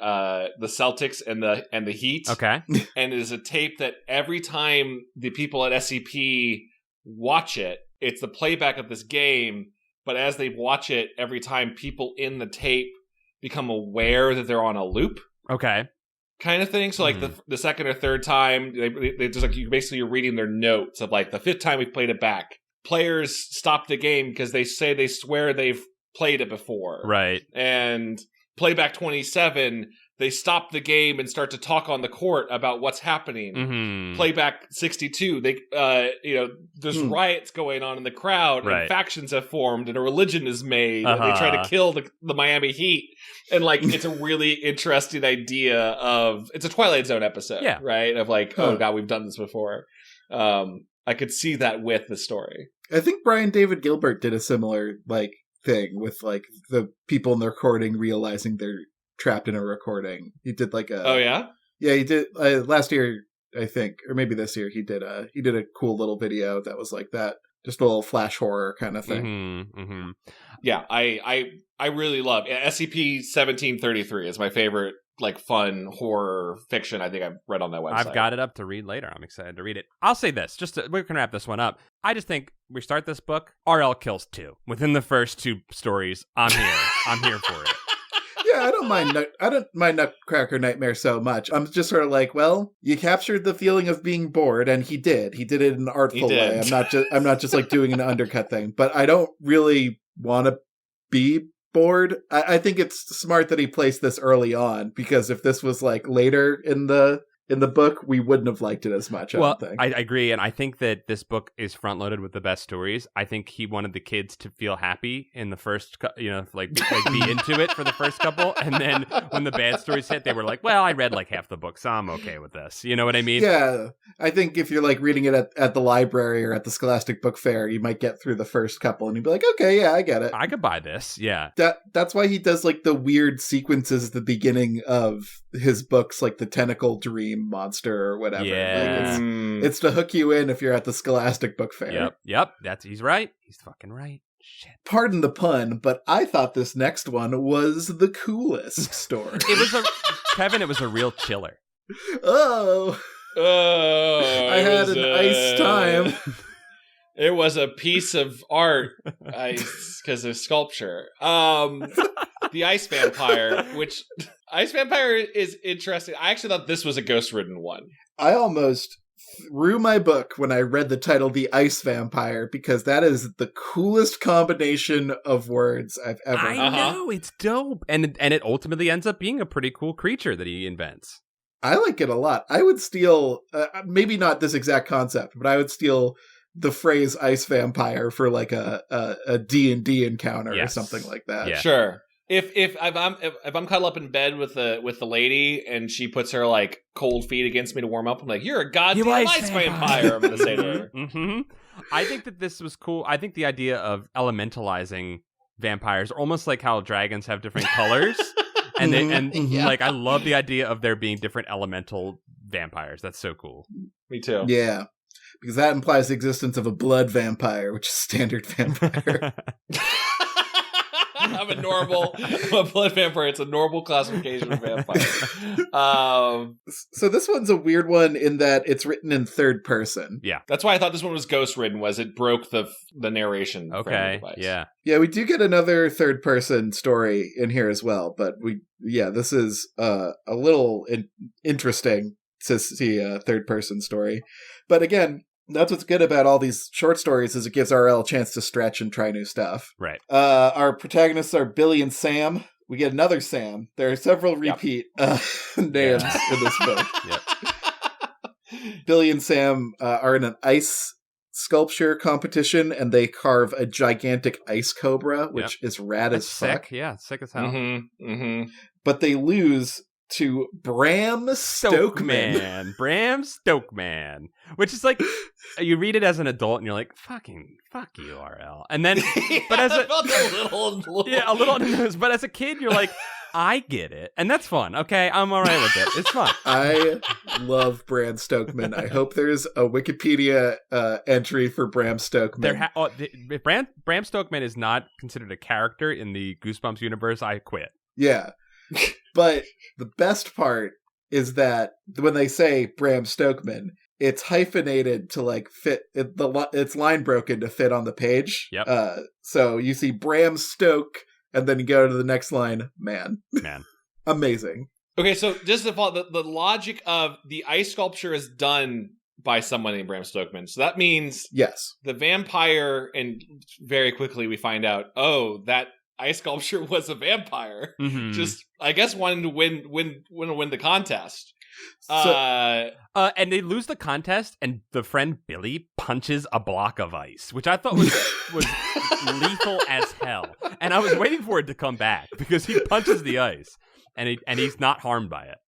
Celtics and the Heat. Okay, and it is a tape that every time the people at SCP watch it, it's the playback of this game. But as they watch it, every time people in the tape become aware that they're on a loop. Okay. Kind of thing. So like the second or third time, they just like you're reading their notes of like the fifth time we played it back. Players stop the game because they swear they've played it before. Right. And playback 27, they stop the game and start to talk on the court about what's happening. Mm-hmm. Playback 62, they there's riots going on in the crowd, and factions have formed, and a religion is made, and they try to kill the Miami Heat. And like it's a really interesting idea of it's a Twilight Zone episode, right? Of like, oh god, we've done this before. I could see that with the story. I think Brian David Gilbert did a similar like thing with like the people in the recording realizing they're trapped in a recording. He did like a he did last year, I think, or maybe this year. He did a cool little video that was like that, just a little flash horror kind of thing. Yeah, I really love SCP-1733 is my favorite like fun horror fiction I think I've read on that website. I've got it up to read later. I'm excited to read it. I'll say this, we're gonna wrap this one up. I just think we start this book, RL kills 2 within the first 2 stories. I'm here for it. Yeah, I don't mind Nutcracker Nightmare so much. I'm just sort of like, well, you captured the feeling of being bored, and he did it in an artful way. I'm not just like doing an undercut thing, but I don't really want to be bored. I think it's smart that he placed this early on, because if this was like later in the book, we wouldn't have liked it as much. I agree, and I think that this book is front loaded with the best stories. I think he wanted the kids to feel happy in the first, be into it for the first couple, and then when the bad stories hit, they were like, "Well, I read like half the book, so I'm okay with this." You know what I mean? Yeah, I think if you're like reading it at the library or at the Scholastic Book Fair, you might get through the first couple, and you'd be like, "Okay, yeah, I get it. I could buy this." Yeah, that's why he does like the weird sequences at the beginning of his books, like the Tentacle Dream Monster or whatever. Yeah. Like it's to hook you in if you're at the Scholastic Book Fair. Yep. He's right. He's fucking right. Shit. Pardon the pun, but I thought this next one was the coolest story. Kevin, it was a real chiller. I had an ice time. It was a piece of art because of sculpture. The Ice Vampire, which Ice Vampire is interesting. I actually thought this was a ghost-ridden one. I almost threw my book when I read the title The Ice Vampire, because that is the coolest combination of words I've ever heard. I know, it's dope. And it ultimately ends up being a pretty cool creature that he invents. I like it a lot. I would steal, maybe not this exact concept, but I would steal the phrase Ice Vampire for like a D&D encounter or something like that. Yeah. Sure. If I'm cuddled up in bed with the lady and she puts her like cold feet against me to warm up, I'm like, "You're a goddamn ice vampire." I'm gonna say to her. Mm-hmm. I think that this was cool. I think the idea of elementalizing vampires, almost like how dragons have different colors, like I love the idea of there being different elemental vampires. That's so cool. Me too. Yeah, because that implies the existence of a blood vampire, which is standard vampire. I'm a blood vampire. It's a normal classification of vampire. So this one's a weird one in that it's written in third person. Yeah, that's why I thought this one was ghost ridden. Was it broke the narration? Okay, yeah. We do get another third person story in here as well, but this is a little interesting to see a third person story. But again, that's what's good about all these short stories, is it gives RL a chance to stretch and try new stuff. Right. Our protagonists are Billy and Sam. We get another Sam. There are several repeat names in this book. Yep. Billy and Sam are in an ice sculpture competition, and they carve a gigantic ice cobra, which is rad as fuck. Sick. Yeah, sick as hell. Mm-hmm. Mm-hmm. But they lose to Bram Stokeman. Bram Stokeman. Which is like, you read it as an adult and you're like, fuck you, RL. And then, but as a little, but as a kid, you're like, I get it. And that's fun. Okay, I'm all right with it. It's fun. I love Bram Stokeman. I hope there's a Wikipedia entry for Bram Stokeman. If Bram Stokeman is not considered a character in the Goosebumps universe, I quit. Yeah. But the best part is that when they say Bram Stokeman, it's hyphenated to like fit it's line broken to fit on the page. Yep. So you see Bram Stoke And then you go to the next line, man. Amazing. Okay, so just to follow the logic of the ice sculpture is done by someone named Bram Stokerman. So that means yes, the vampire, and very quickly we find out, that ice sculpture was a vampire. Mm-hmm. Just, I guess, wanting to win the contest. And they lose the contest, and the friend Billy punches a block of ice, which I thought was lethal as hell. And I was waiting for it to come back because he punches the ice, and he's not harmed by it.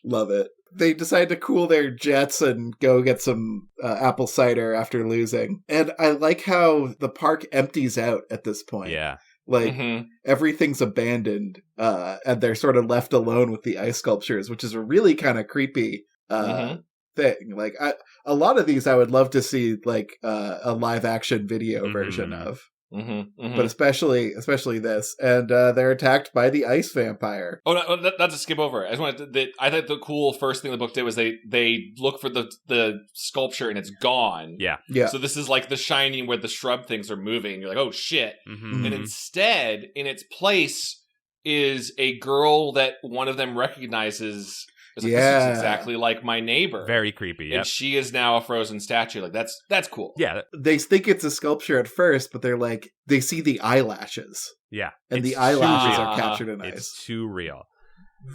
Love it. They decide to cool their jets and go get some apple cider after losing. And I like how the park empties out at this point. Yeah. Like, everything's abandoned, and they're sort of left alone with the ice sculptures, which is a really kind of creepy thing. Like, a lot of these I would love to see, like, a live-action video version of. But especially this, and they're attacked by the ice vampire. Oh, no, not to skip over. I thought the cool first thing the book did was they look for the sculpture and it's gone. Yeah. So this is like The Shining where the shrub things are moving. You're like, oh shit! And instead, in its place, is a girl that one of them recognizes. This is exactly like my neighbor. Very creepy, yeah. And she is now a frozen statue. Like, that's cool. Yeah. They think it's a sculpture at first, but they're like, they see the eyelashes. Yeah. And the eyelashes are captured in ice. It's too real.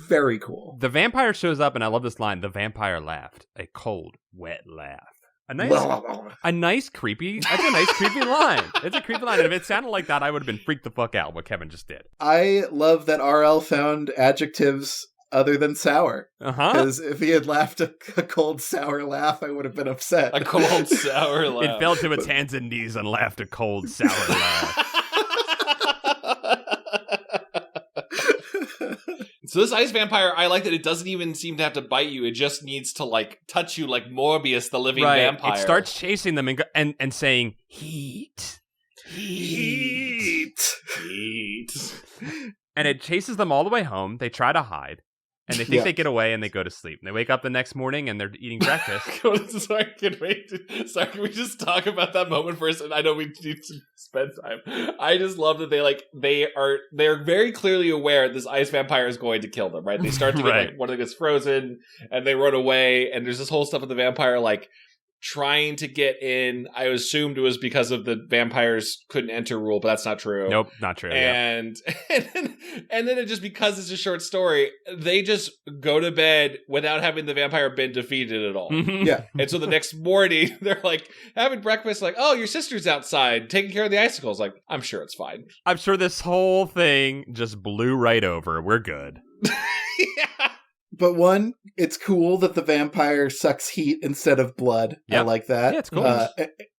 Very cool. The vampire shows up, and I love this line. The vampire laughed. A cold, wet laugh. That's a nice creepy line. It's a creepy line. And if it sounded like that, I would have been freaked the fuck out, what Kevin just did. I love that RL found adjectives other than sour. Because if he had laughed a cold, sour laugh, I would have been upset. A cold, sour laugh. It fell to its hands and knees and laughed a cold, sour laugh. So this ice vampire, I like that it doesn't even seem to have to bite you. It just needs to, like, touch you like Morbius, the living vampire. It starts chasing them and saying, heat. And it chases them all the way home. They try to hide. And they think they get away, and they go to sleep. And they wake up the next morning, and they're eating breakfast. Sorry, can we just talk about that moment first? And I know we need to spend time. I just love that they're very clearly aware this ice vampire is going to kill them, right? They start to get, like, one of them gets frozen, and they run away, and there's this whole stuff with the vampire, like, trying to get in. I assumed it was because of the vampires couldn't enter rule, but that's not true. Nope, not true. And then it just, because it's a short story, they just go to bed without having the vampire been defeated at all. Yeah. And so the next morning, they're like having breakfast, like, oh, your sister's outside taking care of the icicles. Like, I'm sure it's fine. I'm sure this whole thing just blew right over. We're good. Yeah. But one, it's cool that the vampire sucks heat instead of blood. Yep. I like that. Yeah, it's cool.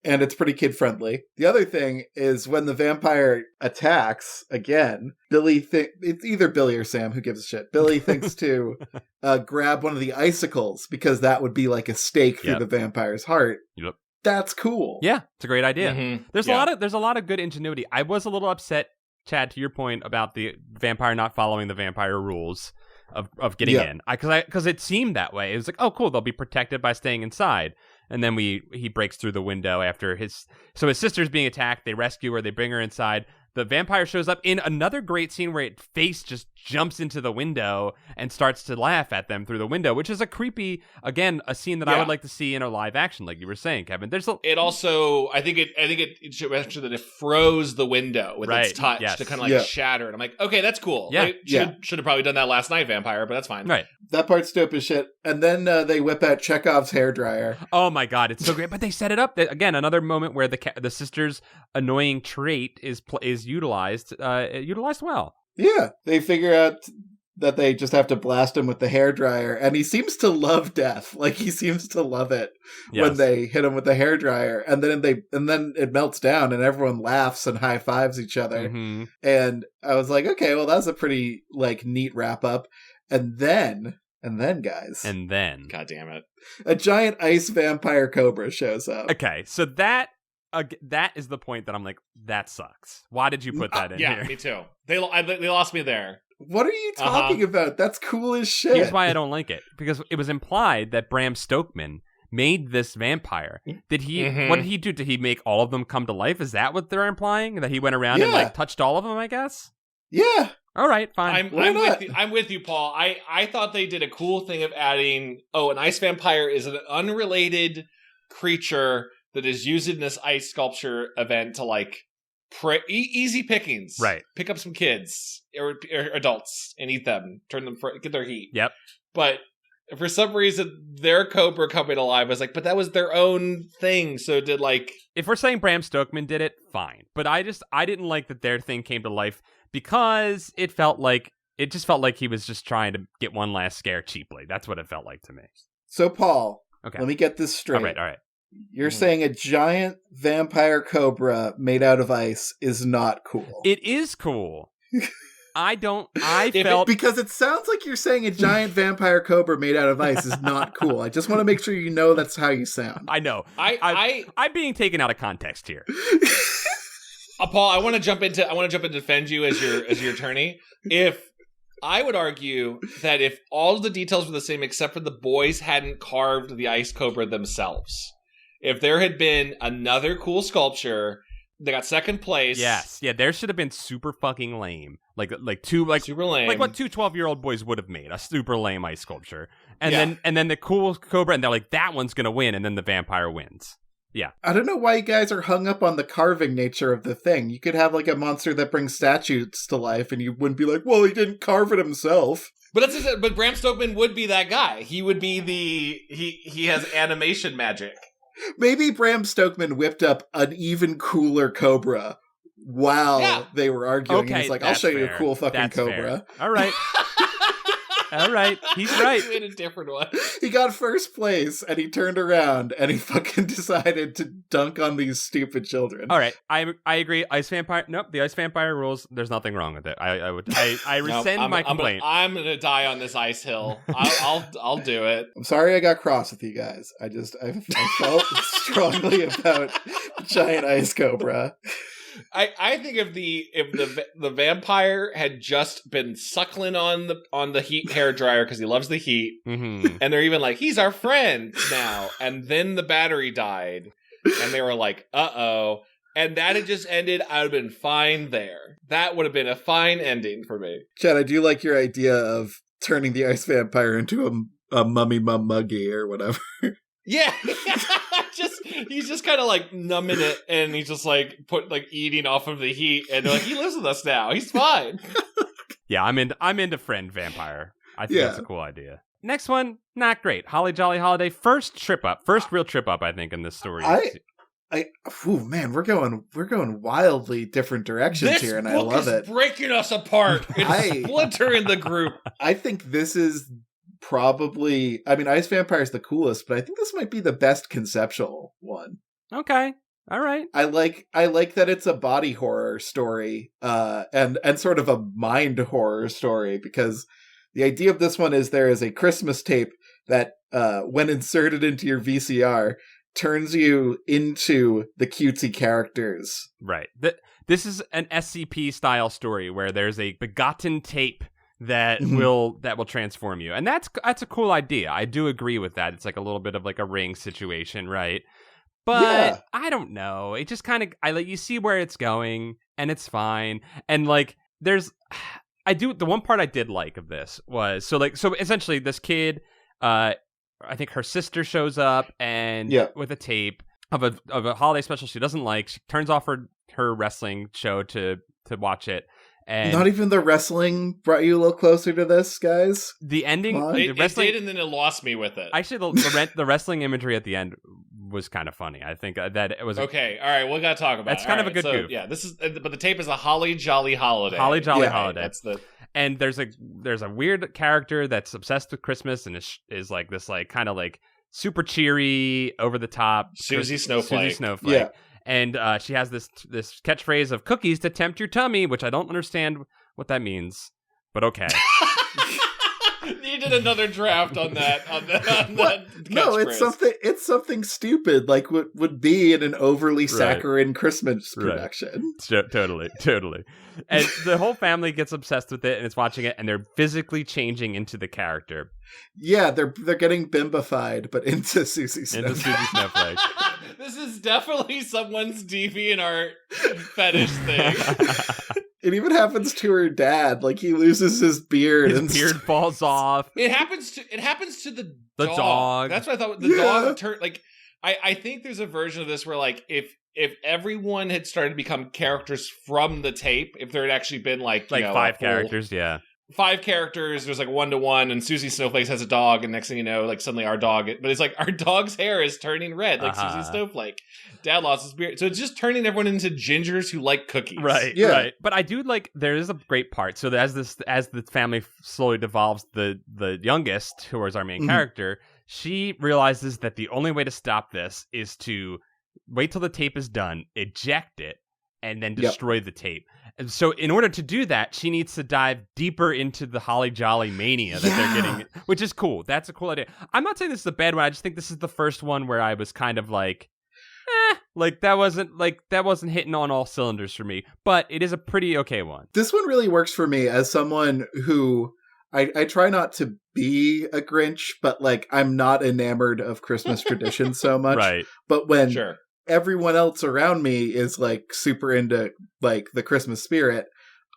And it's pretty kid-friendly. The other thing is when the vampire attacks, again, it's either Billy or Sam, who gives a shit. Billy thinks to grab one of the icicles because that would be like a stake through the vampire's heart. Yep. That's cool. Yeah, it's a great idea. There's a lot of good ingenuity. I was a little upset, Chad, to your point about the vampire not following the vampire rules of getting in, because it seemed that way. It was like, oh, cool, they'll be protected by staying inside. And then he breaks through the window after his sister's being attacked. They rescue her. They bring her inside. The vampire shows up in another great scene where its face just jumps into the window and starts to laugh at them through the window, which is a scene that I would like to see in a live action, like you were saying, Kevin. It also, I think it should mention that it froze the window with its touch to kind of like shatter it. I'm like, okay, that's cool. Yeah. Should have probably done that last night, vampire, but that's fine. Right. That part's dope as shit. And then they whip out Chekhov's hairdryer. Oh my god, it's so great. But they set it up. Again, another moment where the sister's annoying trait is utilized well. Yeah, they figure out that they just have to blast him with the hairdryer, and he seems to love death. Like, he seems to love it when they hit him with the hairdryer, and then it melts down, and everyone laughs and high fives each other. Mm-hmm. And I was like, okay, well, that's a pretty neat wrap up. And then, guys, God damn it, a giant ice vampire cobra shows up. Okay, so that is the point that I'm like, that sucks. Why did you put that in here? Yeah, me too. They lost me there. What are you talking about? That's cool as shit. Here's why I don't like it. Because it was implied that Bram Stokerman made this vampire. What did he do? Did he make all of them come to life? Is that what they're implying? That he went around and touched all of them, I guess? Yeah. All right, fine. I'm with you, Paul. I thought they did a cool thing of adding, an ice vampire is an unrelated creature that is used in this ice sculpture event to like easy pickings. Right. Pick up some kids or adults and eat them, get their heat. Yep. But for some reason, their cobra coming alive was like, but that was their own thing. So did like, if we're saying Bram Stokerman did it, fine. But I didn't like that their thing came to life because it just felt like he was just trying to get one last scare cheaply. That's what it felt like to me. So Paul, okay, let me get this straight. All right. You're saying a giant vampire cobra made out of ice is not cool. It is cool. Because it sounds like you're saying a giant vampire cobra made out of ice is not cool. I just want to make sure you know that's how you sound. I know. I'm being taken out of context here. Paul, I want to jump in to defend you as your attorney. I would argue that if all of the details were the same except for the boys hadn't carved the ice cobra themselves, if there had been another cool sculpture, they got second place. Yes, yeah, there should have been super fucking lame, super lame, like what two 12-year-old boys would have made, a super lame ice sculpture, and then the cool cobra, and they're like, that one's gonna win, and then the vampire wins. Yeah. I don't know why you guys are hung up on the carving nature of the thing. You could have like a monster that brings statues to life and you wouldn't be like, well, he didn't carve it himself. But but Bram Stokerman would be that guy. He would be he has animation magic. Maybe Bram Stokerman whipped up an even cooler cobra while they were arguing. Okay, and he's like, I'll show you a cool fucking cobra. Fair. All right. All right, he's right. In a different one. He got first place, and he turned around, and he fucking decided to dunk on these stupid children. All right, I agree. Ice vampire. Nope, the ice vampire rules. There's nothing wrong with it. I rescind my complaint. I'm gonna die on this ice hill. I'll do it. I'm sorry I got cross with you guys. I felt strongly about the giant ice cobra. I think if the vampire had just been suckling on the heat hair dryer because he loves the heat, mm-hmm. and they're even like, he's our friend now, and then the battery died, and they were like, uh-oh, and that had just ended, I would have been fine there. That would have been a fine ending for me. Chad, I do like your idea of turning the ice vampire into a mummy muggy or whatever. Yeah. He's just kind of like numbing it, and he's just like eating off of the heat, and they're like, he lives with us now. He's fine. Yeah, I'm into friend vampire. I think that's a cool idea. Next one, not great. Holly Jolly Holiday, first real trip up, I think, in this story. Man, we're going wildly different directions here, and I love it. Breaking us apart. It's splintering the group. I think this is probably, Ice Vampire is the coolest, but I think this might be the best conceptual one. Okay. All right. I like that it's a body horror story, and sort of a mind horror story, because the idea of this one is there is a Christmas tape that, when inserted into your VCR, turns you into the cutesy characters. Right. This is an SCP style story where there's a begotten tape that will transform you, and that's a cool idea. I do agree with that. It's like a little bit of like a Ring situation, right? But I don't know. It just kind of you see where it's going, and it's fine. And like the one part I did like of this was so essentially this kid, I think her sister shows up and with a tape of a holiday special she doesn't like. She turns off her wrestling show to watch it. And not even the wrestling brought you a little closer to this, guys. The ending, it did, and then it lost me with it. Actually, the wrestling imagery at the end was kind of funny. I think that it was okay. All right, we gotta talk about. That's kind of a good goof. Yeah, this is, but the tape is a Holly Jolly Holiday. Holly Jolly Holiday. That's the. And there's a weird character that's obsessed with Christmas and is like this like kind of like super cheery, over the top Susie Snowflake. Yeah. And she has this catchphrase of cookies to tempt your tummy, which I don't understand what that means, but okay. You did another draft on that. No, it's something stupid, like what would be in an overly saccharine Christmas production. Right. Totally. And the whole family gets obsessed with it and is watching it, and they're physically changing into the character. Yeah, they're getting bimbofied, but into Susie Snowflake. This is definitely someone's DeviantArt fetish thing. It even happens to her dad. Like, he loses his beard. His beard falls off. It happens to the dog. That's what I thought. The dog turned, like, I think there's a version of this where, like, if everyone had started to become characters from the tape, if there had actually been, like, you know, 5 characters, 5 characters, there's like 1-to-1, and Susie Snowflake has a dog, and next thing you know, like, suddenly our dog, but it's like our dog's hair is turning red, like Susie Snowflake. Dad lost his beard. So it's just turning everyone into gingers who like cookies. Right, right. But I do like, there is a great part. So as the family slowly devolves, the youngest, who is our main character, she realizes that the only way to stop this is to wait till the tape is done, eject it, and then destroy the tape. And so in order to do that, she needs to dive deeper into the holly jolly mania that they're getting, which is cool. That's a cool idea. I'm not saying this is a bad one. I just think this is the first one where I was kind of like, that wasn't hitting on all cylinders for me, but it is a pretty okay one. This one really works for me as someone who I try not to be a Grinch, but like, I'm not enamored of Christmas traditions so much. Right. But when everyone else around me is like super into like the Christmas spirit,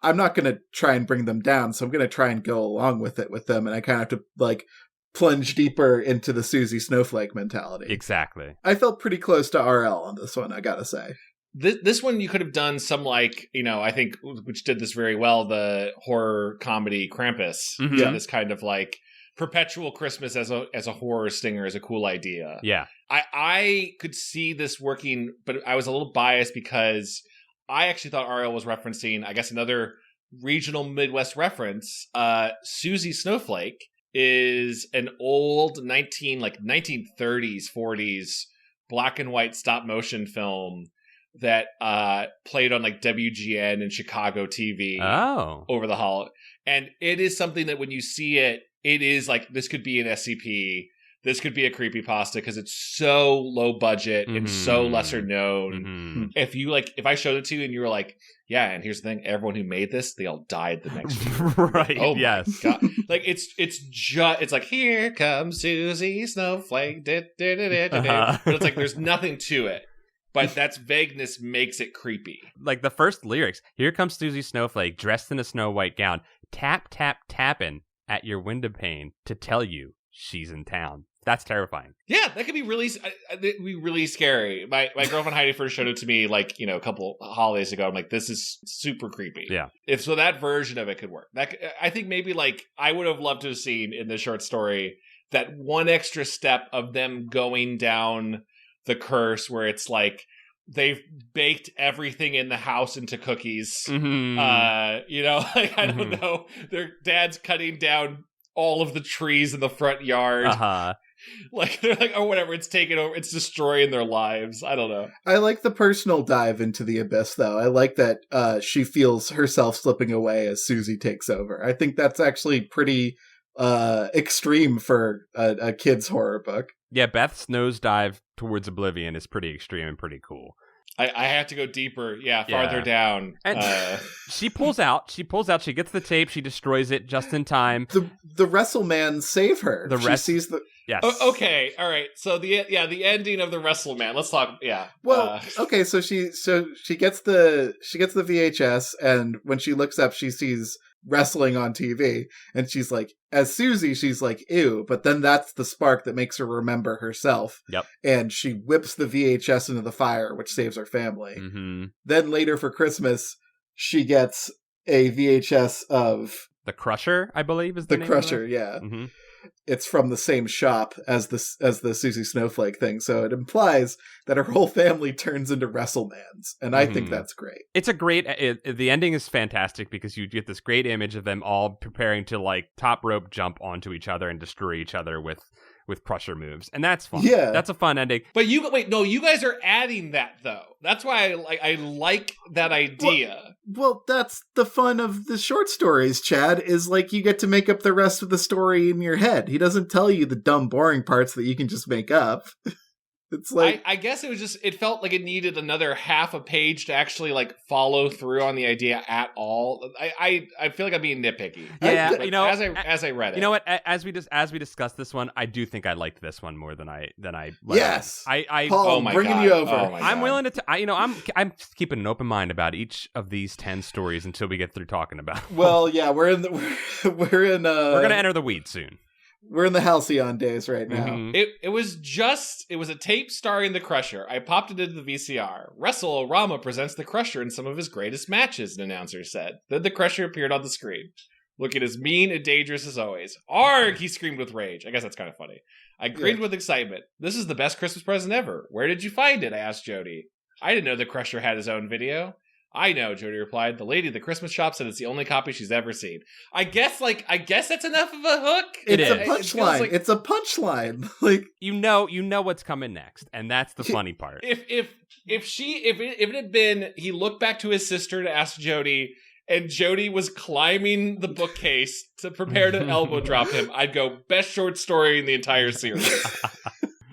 I'm not going to try and bring them down. So I'm going to try and go along with it with them. And I kind of have to like plunge deeper into the Susie Snowflake mentality. Exactly. I felt pretty close to RL on this one, I gotta say. This one you could have done some, like, you know, I think, which did this very well, the horror comedy Krampus. Mm-hmm. Yeah. This kind of like perpetual Christmas as a horror stinger is a cool idea. Yeah. I could see this working, but I was a little biased because I actually thought Ariel was referencing, I guess, another regional Midwest reference. Susie Snowflake is an old 1930s, 40s black and white stop motion film that played on like WGN and Chicago TV over the holiday. And it is something that when you see it, it is like, this could be an SCP. This could be a creepypasta because it's so low budget and so lesser known. If I showed it to you and you were like, yeah, and here's the thing, everyone who made this, they all died the next year. Right. Oh yes. my God. Like it's like, here comes Susie Snowflake. But it's like, there's nothing to it. But that's vagueness makes it creepy. Like the first lyrics, here comes Susie Snowflake dressed in a snow white gown, tap, tap, tapping at your window pane to tell you she's in town. That's terrifying. Yeah, that could be really scary. My girlfriend Heidi first showed it to me, like, you know, a couple holidays ago. I'm like, this is super creepy. Yeah. If so, that version of it could work. I think maybe like I would have loved to have seen in the short story that one extra step of them going down the curse where it's like they've baked everything in the house into cookies. You know, like I don't know, their dad's cutting down all of the trees in the front yard. Like they're like, oh, whatever, it's taking over, it's destroying their lives. I don't know. I like the personal dive into the abyss, though. I like that she feels herself slipping away as Susie takes over. I think that's actually pretty extreme for a kid's horror book. Yeah, Beth's nosedive towards oblivion is pretty extreme and pretty cool. I have to go deeper, farther down. And she pulls out, she gets the tape, she destroys it just in time. The WrestleMan save her. She sees the... Yes. Okay, all right. So the ending of the WrestleMan. Let's talk. Well, okay. So she gets the VHS, and when she looks up, she sees wrestling on TV, and she's like, as Susie, she's like, ew. But then that's the spark that makes her remember herself. Yep. And she whips the VHS into the fire, which saves her family. Then later for Christmas, she gets a VHS of The Crusher, I believe is the name Crusher. of it? Yeah. It's from the same shop as the Susie Snowflake thing, so it implies that her whole family turns into WrestleMans, and I think that's great. It's a great. The ending is fantastic because you get this great image of them all preparing to like top rope jump onto each other and destroy each other with Crusher moves, and that's fun. Yeah, that's a fun ending. But you guys are adding that though. That's why I like that idea. Well, that's the fun of the short stories, Chad, is like you get to make up the rest of the story in your head. He doesn't tell you the dumb, boring parts that you can just make up. It's like I guess it was just, it felt like it needed another half a page to actually like follow through on the idea at all. I feel like I'm being nitpicky. Yeah, like, as I read it. You know what? As we discussed this one, I do think I liked this one more than I. Yes, Paul, my bringing God. you over. Oh my I'm God. willing to. I'm keeping an open mind about each of these 10 stories until we get through talking about them. Well, yeah, we're gonna enter the weeds soon. We're in the halcyon days right now. Mm-hmm. It was a tape starring the Crusher. I popped it into the VCR. Wrestle-O-Rama presents the Crusher in some of his greatest matches, an announcer said. Then the Crusher appeared on the screen, looking as mean and dangerous as always. Arg! He screamed with rage. I guess that's kind of funny. I grinned with excitement. This is the best Christmas present ever. Where did you find it? I asked Jody. I didn't know the Crusher had his own video. I know, Jody replied. The lady at the Christmas shop said it's the only copy she's ever seen. I guess that's enough of a hook. It's a punchline. It's a punchline. Like you know what's coming next, and that's the funny part. If it had been he looked back to his sister to ask Jody, and Jody was climbing the bookcase to prepare to elbow drop him, I'd go best short story in the entire series.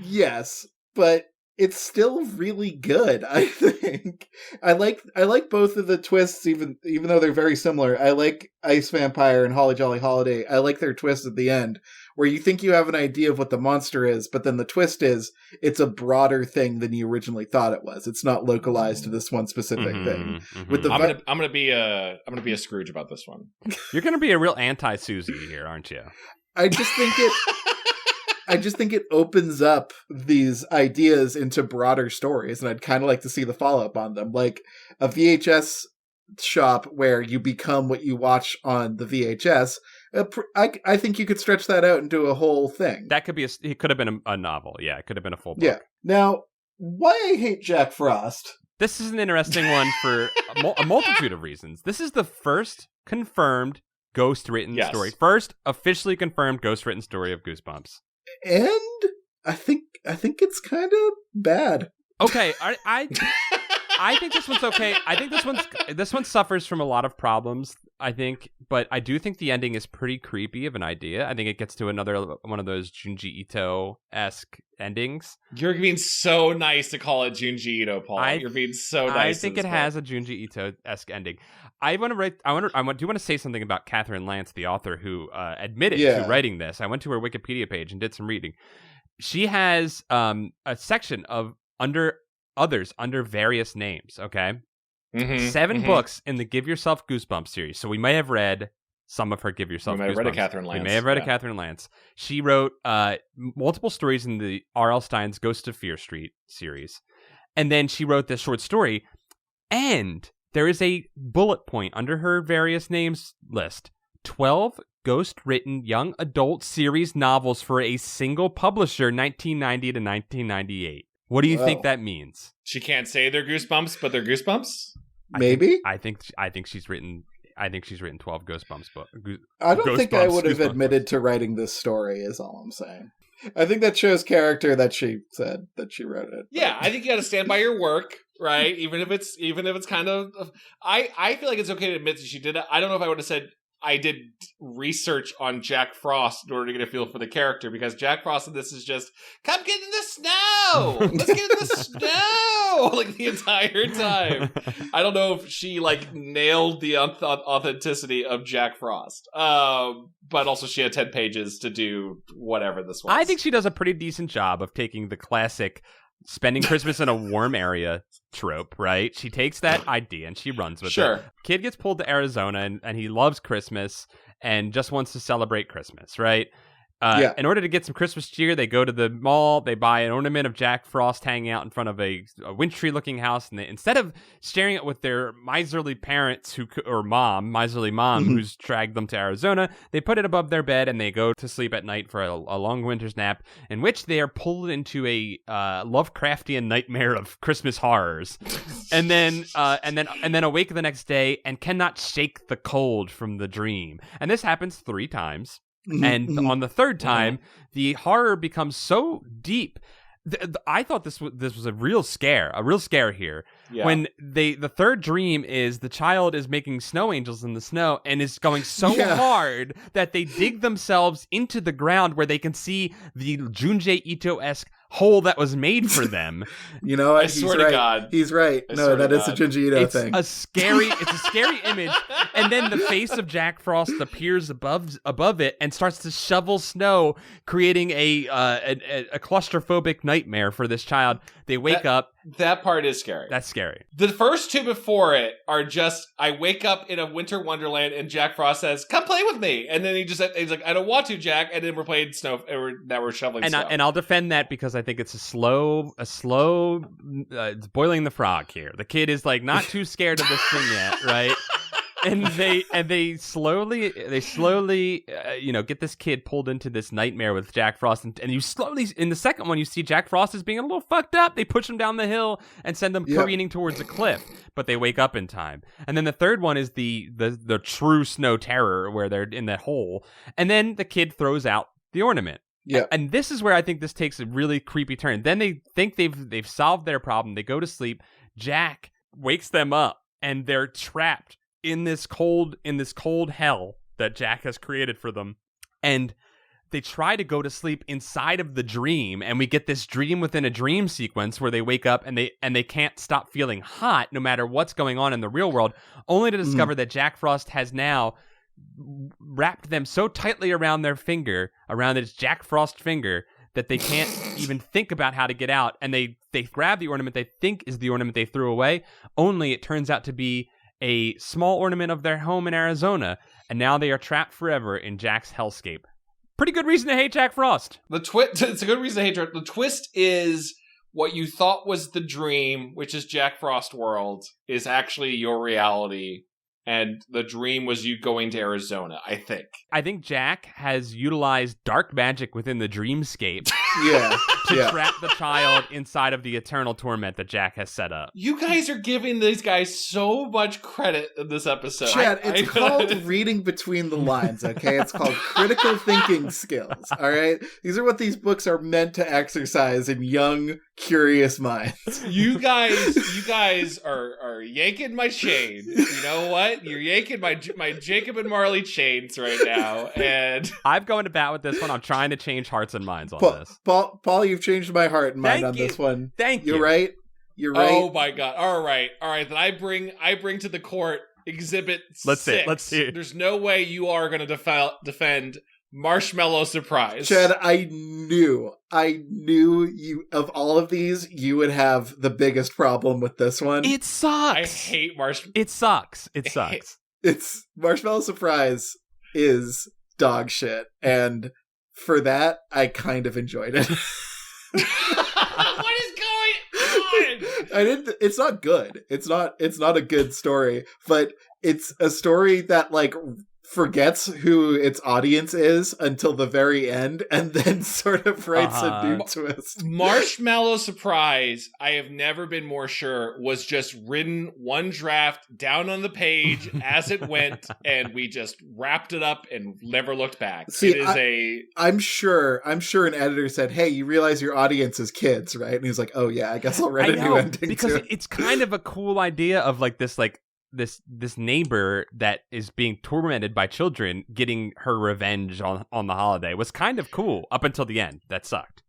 Yes, but it's still really good, I think. I like both of the twists, even though they're very similar. I like Ice Vampire and Holly Jolly Holiday. I like their twist at the end, where you think you have an idea of what the monster is, but then the twist is it's a broader thing than you originally thought it was. It's not localized to this one specific thing. Mm-hmm. With the I'm gonna be a Scrooge about this one. You're gonna be a real anti-Susie here, aren't you? I just think it opens up these ideas into broader stories, and I'd kind of like to see the follow-up on them. Like a VHS shop where you become what you watch on the VHS. I think you could stretch that out into a whole thing. That could be it could have been a novel. Yeah, it could have been a full book. Yeah. Now, why I hate Jack Frost? This is an interesting one for a multitude of reasons. This is the first confirmed ghost-written story. First officially confirmed ghost-written story of Goosebumps. And I think it's kind of bad. Okay, I think this one's okay. I think this one suffers from a lot of problems, I think, but I do think the ending is pretty creepy of an idea. I think it gets to another one of those Junji Ito-esque endings. You're being so nice to call it Junji Ito, Paul. You're being so nice. I think it has a Junji Ito-esque ending. I do want to say something about Catherine Lance, the author who admitted to writing this. I went to her Wikipedia page and did some reading. She has a section of under various names, okay? 7 books in the Give Yourself Goosebumps series. So we may have read some of her Give Yourself Goosebumps. We may have read a Catherine Lance. She wrote multiple stories in the R.L. Stine's Ghost of Fear Street series. And then she wrote this short story. And there is a bullet point under her various names list. 12 ghost-written young adult series novels for a single publisher, 1990 to 1998. What do you think that means? She can't say they're Goosebumps, but they're Goosebumps? Maybe. I think she's written 12 Goosebumps books. I don't think I would have admitted to writing this story, is all I'm saying. I think that shows character that she said that she wrote it. Yeah, I think you got to stand by your work, right? Even if it's kind of I feel like it's okay to admit that she did it. I don't know if I would have said I did research on Jack Frost in order to get a feel for the character, because Jack Frost in this is just, come get in the snow! Let's get in the snow! Like the entire time. I don't know if she nailed the authenticity of Jack Frost. But also she had 10 pages to do whatever this was. I think she does a pretty decent job of taking the classic spending Christmas in a warm area trope, right? She takes that idea and she runs with it. Kid gets pulled to Arizona and he loves Christmas and just wants to celebrate Christmas, right? In order to get some Christmas cheer, they go to the mall, they buy an ornament of Jack Frost hanging out in front of a wintry-looking house, and instead of sharing it with their miserly parents miserly mom who's dragged them to Arizona, they put it above their bed and they go to sleep at night for a long winter's nap, in which they are pulled into a Lovecraftian nightmare of Christmas horrors, and then awake the next day and cannot shake the cold from the dream. And this happens 3 times. And on the 3rd time, the horror becomes so deep. I thought this was a real scare here. when the third dream is the child is making snow angels in the snow and is going so hard that they dig themselves into the ground where they can see the Junji Ito-esque hole that was made for them. You know what? I swear to God. He's right. No, that is a Junji Ito thing. It's a scary image. And then the face of Jack Frost appears above it and starts to shovel snow, creating a claustrophobic nightmare for this child. They wake up. That part is scary. That's scary. The first two before it are just, I wake up in a winter wonderland and Jack Frost says, "Come play with me." And then he's like, "I don't want to, Jack." And then we're playing snow. Now we're shoveling snow. And I'll defend that because I think it's a slow, it's boiling the frog here. The kid is like not too scared of this thing yet, right? And they slowly get this kid pulled into this nightmare with Jack Frost, and you slowly, in the second one, you see Jack Frost as being a little fucked up. They push him down the hill and send him careening towards a cliff, but they wake up in time. And then the third one is the true snow terror where they're in that hole, and then the kid throws out the ornament. Yeah, and this is where I think this takes a really creepy turn. Then they think they've solved their problem. They go to sleep. Jack wakes them up, and they're trapped in this cold hell that Jack has created for them. And they try to go to sleep inside of the dream, and we get this dream within a dream sequence where they wake up and they can't stop feeling hot no matter what's going on in the real world, only to discover that Jack Frost has now wrapped them so tightly around its Jack Frost finger, that they can't even think about how to get out. And they grab the ornament they think is the ornament they threw away, only it turns out to be a small ornament of their home in Arizona, and now they are trapped forever in Jack's hellscape. Pretty good reason to hate Jack Frost. It's a good reason to hate Jack. The twist is what you thought was the dream, which is Jack Frost world, is actually your reality. And the dream was you going to Arizona, I think. I think Jack has utilized dark magic within the dreamscape to trap the child inside of the eternal torment that Jack has set up. You guys are giving these guys so much credit in this episode. Chad, it's called reading between the lines, okay? It's called critical thinking skills, all right? These are what these books are meant to exercise in young, curious minds. You guys are yanking my chain. You know what? You're yanking my Jacob and Marley chains right now, and I'm going to bat with this one. I'm trying to change hearts and minds on this. Paul, you've changed my heart and mind on this one. Thank you. You're right. You're right. Oh my God! All right. Then I bring to the court Exhibit 6. Let's see. There's no way you are going to defend Marshmallow Surprise. Chad, I knew you, of all of these, you would have the biggest problem with this one. It sucks. I hate Marshmallow. It sucks. It's Marshmallow Surprise is dog shit, and for that, I kind of enjoyed it. What is going on? It's not good. It's not a good story, but it's a story that like forgets who its audience is until the very end, and then sort of writes a new twist. Marshmallow Surprise, I have never been more sure, was just written one draft down on the page as it went, and we just wrapped it up and never looked back. See, I'm sure an editor said, "Hey, you realize your audience is kids, right?" And he's like, "Oh yeah, I guess I'll write a new ending because to it." It's kind of a cool idea of this neighbor that is being tormented by children getting her revenge on the holiday was kind of cool up until the end. That sucked.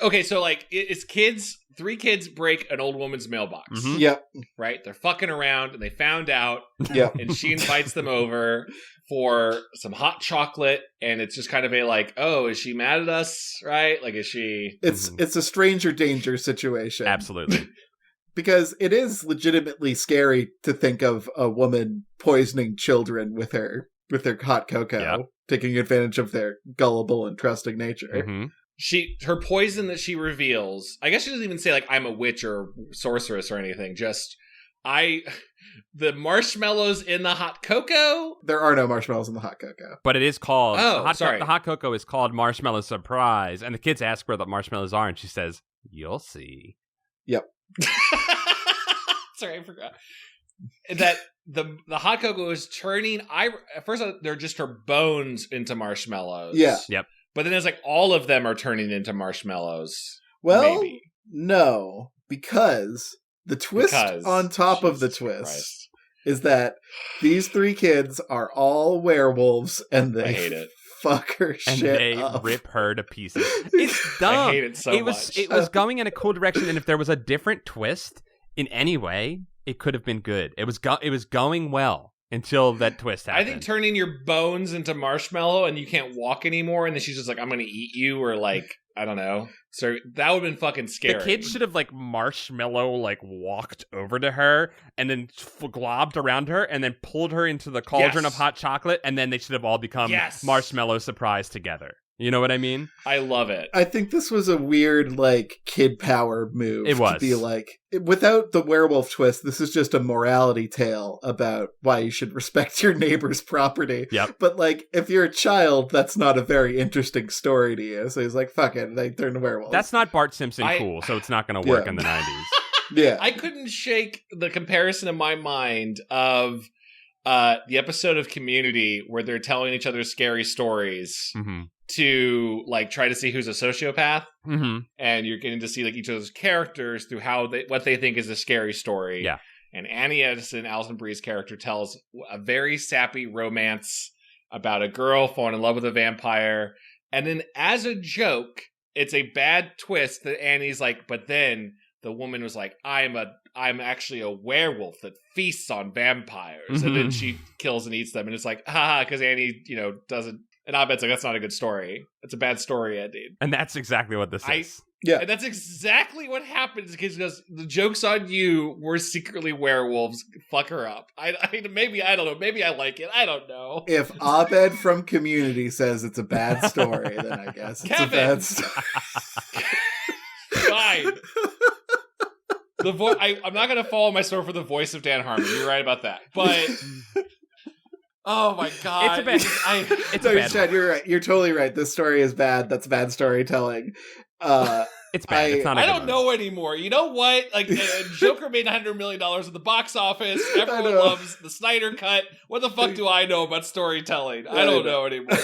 Okay, so like it's kids. 3 kids break an old woman's mailbox. Mm-hmm. Yep. Right? They're fucking around and they found out. Yep. And she invites them over for some hot chocolate, and it's just kind of a like, oh, is she mad at us? Right? Like, is she? It's a stranger danger situation. Absolutely. Because it is legitimately scary to think of a woman poisoning children with her hot cocoa, taking advantage of their gullible and trusting nature. Mm-hmm. Her poison that she reveals, I guess she doesn't even say like I'm a witch or sorceress or anything, just the marshmallows in the hot cocoa. There are no marshmallows in the hot cocoa. But it is called sorry. The hot cocoa is called Marshmallow Surprise, and the kids ask where the marshmallows are, and she says, "You'll see." Yep. Sorry, I forgot that the hot cocoa is turning. At first they're just her bones into marshmallows. Yeah. Yep. But then it's like all of them are turning into marshmallows. Well, maybe. No, because The twist on top of the twist is that these 3 kids are all werewolves, and they hate it. Fuck her and shit they up. Rip her to pieces. It's dumb. I hate it so much. It was going in a cool direction, and if there was a different twist in any way, it could have been good. It was going well until that twist happened. I think turning your bones into marshmallow and you can't walk anymore, and then she's just like, I'm going to eat you, or like, I don't know. So that would have been fucking scary. The kid should have like marshmallow walked over to her and then globbed around her and then pulled her into the cauldron of hot chocolate, and then they should have all become marshmallow surprise together. You know what I mean? I love it. I think this was a weird, kid power move. It was. To be without the werewolf twist, this is just a morality tale about why you should respect your neighbor's property. Yep. But, if you're a child, that's not a very interesting story to you. So he's like, fuck it, they turn to werewolves. That's not Bart Simpson cool, so it's not going to work in the 90s. Yeah. I couldn't shake the comparison in my mind of the episode of Community where they're telling each other scary stories. Mm-hmm. To try to see who's a sociopath, and you're getting to see each of those characters through what they think is a scary story. Yeah, and Annie Edison, Alison Brie's character, tells a very sappy romance about a girl falling in love with a vampire, and then as a joke, it's a bad twist that Annie's like, but then the woman was like, I'm actually a werewolf that feasts on vampires, and then she kills and eats them, and it's like, haha, because Annie, doesn't. And Abed's like, that's not a good story. It's a bad story ending. And that's exactly what this is. Yeah. And that's exactly what happens, because the joke's on you. We're secretly werewolves. Fuck her up. I don't know. Maybe I like it. I don't know. If Abed from Community says it's a bad story, then I guess it's a bad story. Fine. I'm not going to follow my story for the voice of Dan Harmon. You're right about that. But... Oh my god! It's a bad. Chad, you're right. You're totally right. This story is bad. That's bad storytelling. It's bad. It's not. I don't know anymore. You know what? Joker made $100 million at the box office. Everyone loves the Snyder Cut. What the fuck do I know about storytelling? I don't know anymore.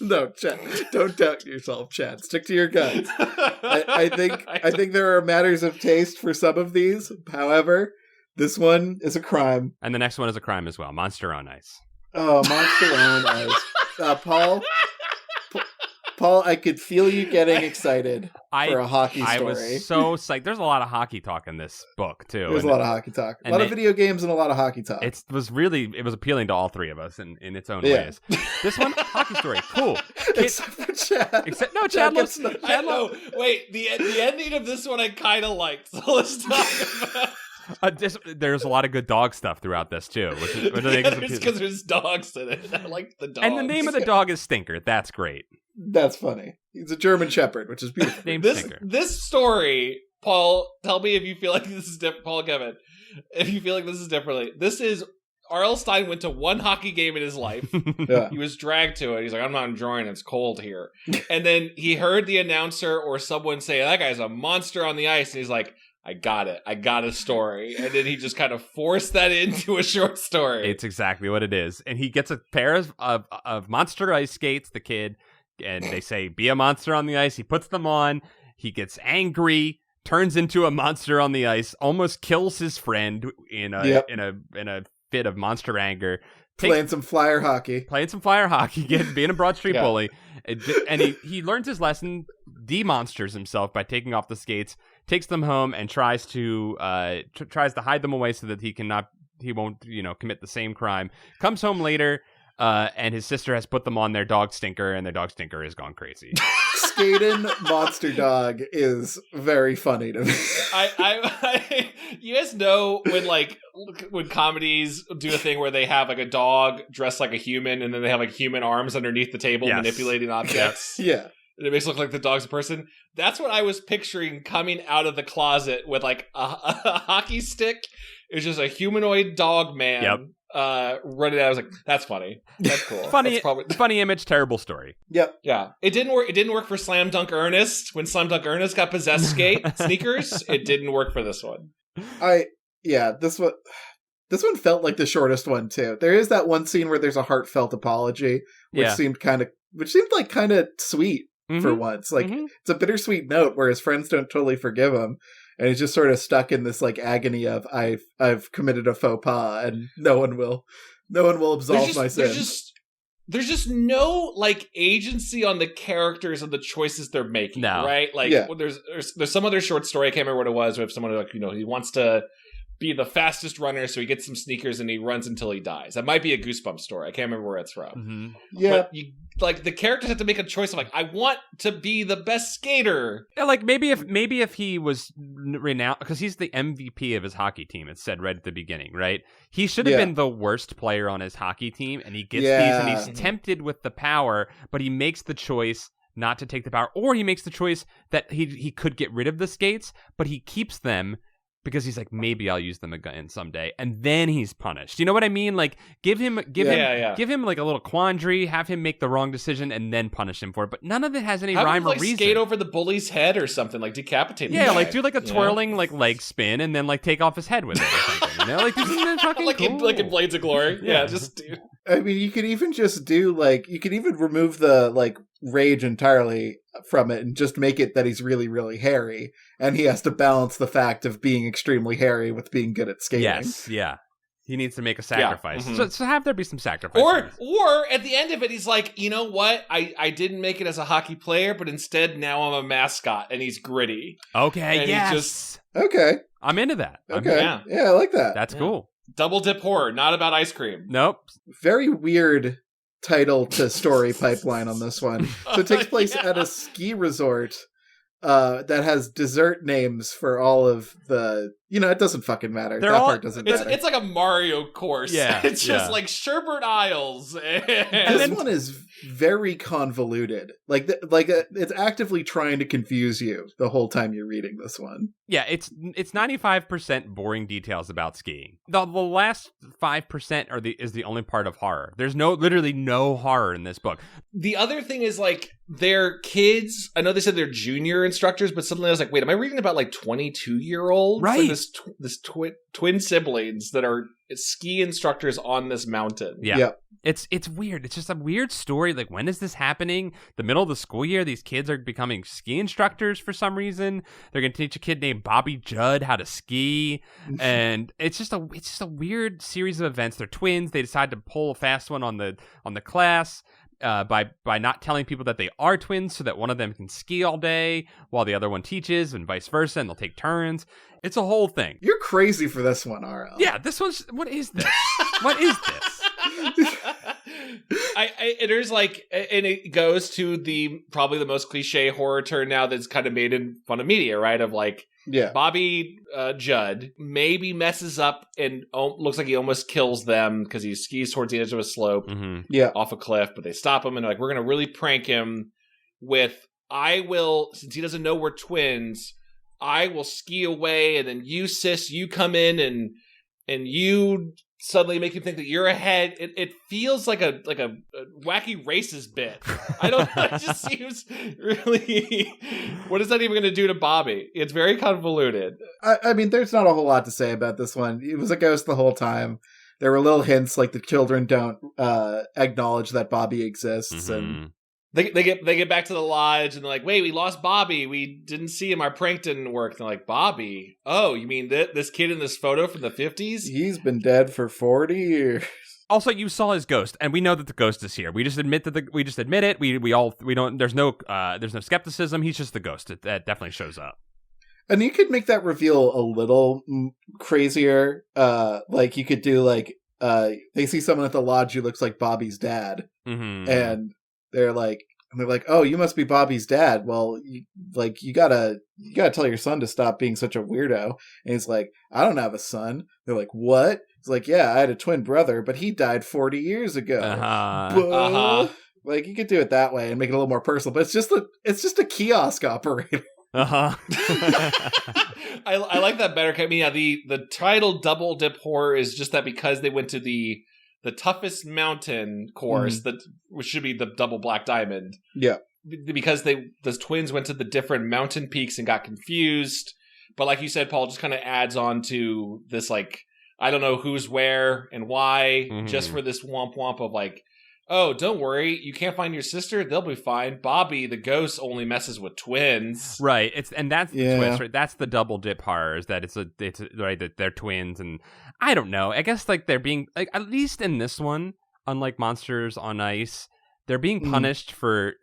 No, Chad, don't doubt yourself, Chad. Stick to your guns. I think there are matters of taste for some of these. However, this one is a crime, and the next one is a crime as well. Monster on Ice. Oh, Monster on Ice. Paul, I could feel you getting excited for a hockey story. I was so psyched. There's a lot of hockey talk in this book, too. There's a lot of hockey talk. A lot of video games and a lot of hockey talk. It was appealing to all 3 of us in its own ways. This one, hockey story, cool. Except for Chad. Chad loves... Wait, the ending of this one I kind of liked, so let's talk about... There's a lot of good dog stuff throughout this too, which it's because there's dogs in it. I like the dogs. And the name of the dog is Stinker. That's great. That's funny. He's a German Shepherd, which is beautiful. Stinker. This story, Paul, tell me if you feel like this is different. Paul, Kevin, if you feel like this is differently. This is R.L. Stine went to one hockey game in his life. Yeah. He was dragged to it. He's like, I'm not enjoying it. It's cold here. And then he heard the announcer or someone say, that guy's a monster on the ice. And he's like, I got it. I got a story. And then he just kind of forced that into a short story. It's exactly what it is. And he gets a pair of monster ice skates, the kid, and they say, be a monster on the ice. He puts them on. He gets angry, turns into a monster on the ice, almost kills his friend in a fit of monster anger. Playing some flyer hockey, being a Broad Street bully. And he learns his lesson, demonsters himself by taking off the skates, takes them home, and tries to hide them away so that he won't commit the same crime. Comes home later, and his sister has put them on their dog Stinker, and their dog Stinker has gone crazy. Skating monster dog is very funny to me. You guys know when comedies do a thing where they have a dog dressed like a human, and then they have human arms underneath the table manipulating objects. Yeah. And it makes it look like the dog's a person. That's what I was picturing coming out of the closet with a hockey stick. It's just a humanoid dog man. Yep. Running out. I was like, that's funny. That's cool. Funny image, terrible story. Yep. Yeah. It didn't work. It didn't work for Slam Dunk Ernest when Slam Dunk Ernest got possessed sneakers. It didn't work for this one. This one felt like the shortest one too. There is that one scene where there's a heartfelt apology, which seemed kind of sweet for once. It's a bittersweet note where his friends don't totally forgive him. and he's just sort of stuck in this like agony of I've committed a faux pas, and no one will absolve my sins. There's just no like agency on the characters and the choices they're making, right? Like there's some other short story, I can't remember what it was, with someone like, he wants to be the fastest runner, so he gets some sneakers and he runs until he dies. That might be a Goosebumps story. I can't remember where it's from. Mm-hmm. Yeah. But the characters have to make a choice of like, I want to be the best skater. Yeah, like maybe if he was renowned, because he's the MVP of his hockey team, it's said right at the beginning, right? He should have been the worst player on his hockey team, and he gets these and he's tempted with the power, but he makes the choice not to take the power, or he makes the choice that he could get rid of the skates, but he keeps them because he's like, maybe I'll use them again someday, and then he's punished. You know what I mean? Like, give him like a little quandary, have him make the wrong decision, and then punish him for it. But none of it has any rhyme or reason. Skate over the bully's head or something, like decapitate. Yeah, like do like a twirling like leg spin, and then like take off his head with it or something. You know, like this is fucking like cool. like in Blades of Glory. Yeah, just do. I mean, you could even just do you could even remove the like rage entirely from it and just make it that he's really, really hairy, and he has to balance the fact of being extremely hairy with being good at skating. Yes, yeah. He needs to make a sacrifice. Yeah. Mm-hmm. So have there be some sacrifice. Or at the end of it, he's like, you know what? I didn't make it as a hockey player, but instead now I'm a mascot, and he's gritty. Okay, and yes. Okay. I'm into that. Okay. Yeah, I like that. That's cool. Double dip horror, not about ice cream. Nope. Very weird title to story pipeline on this one. So it takes place at a ski resort that has dessert names for all of the, it doesn't fucking matter. Part doesn't matter. It's like a Mario course. Yeah. It's just like Sherbert Isles. This one is very convoluted. It's actively trying to confuse you the whole time you're reading this one. Yeah, it's 95% boring details about skiing. The last 5% is the only part of horror. There's literally no horror in this book. The other thing is like they're kids. I know they said they're junior instructors, but suddenly I was like, wait, am I reading about like 22-year-olds? Right. Like this twin siblings that are ski instructors on this mountain. Yeah. It's weird. It's just a weird story. Like, when is this happening? The middle of the school year, these kids are becoming ski instructors for some reason. They're going to teach a kid named Bobby Judd how to ski. And it's just a weird series of events. They're twins. They decide to pull a fast one on the class. By not telling people that they are twins so that one of them can ski all day while the other one teaches, and vice versa, and they'll take turns. It's a whole thing. You're crazy for this one, RL. Yeah, this one's... What is this? What is this? There's like, and it goes to probably the most cliche horror turn now that's kind of made in fun of media, right? Of like, Bobby Judd maybe messes up and looks like he almost kills them because he skis towards the edge of a slope off a cliff, but they stop him and they're like, we're going to really prank him with, since he doesn't know we're twins, I will ski away, and then you, sis, you come in and you suddenly make him think that you're ahead. It feels like a wacky racist bit. I don't know. It just seems really... What is that even going to do to Bobby? It's very convoluted. I mean, there's not a whole lot to say about this one. It was a ghost the whole time. There were little hints like the children don't acknowledge that Bobby exists, and They get back to the lodge and they're like, wait, we lost Bobby. We didn't see him. Our prank didn't work. And they're like, Bobby? Oh, you mean this kid in this photo from the 50s? He's been dead for 40 years. Also, you saw his ghost, and we know that the ghost is here. We just admit it. We don't. There's no skepticism. He's just the ghost. That definitely shows up. And you could make that reveal a little crazier. Like you could do like they see someone at the lodge who looks like Bobby's dad, and they're like, oh, you must be Bobby's dad. Well, you gotta tell your son to stop being such a weirdo. And he's like, I don't have a son. They're like, what? He's like, yeah, I had a twin brother, but he died 40 years ago. Like, you could do it that way and make it a little more personal. But it's just a kiosk operator. I like that better. I mean, yeah, the title Double Dip Horror is just that because they went to the toughest mountain course, which should be the Double Black Diamond. Yeah. Because the twins went to the different mountain peaks and got confused. But like you said, Paul, just kind of adds on to this, like, I don't know who's where and why, just for this womp womp of like, oh, don't worry, you can't find your sister? They'll be fine. Bobby, the ghost, only messes with twins. Right. That's the twist, right? That's the double dip horror, is that it's right, that they're twins, and I don't know. I guess like they're being like, at least in this one, unlike Monsters on Ice, they're being punished for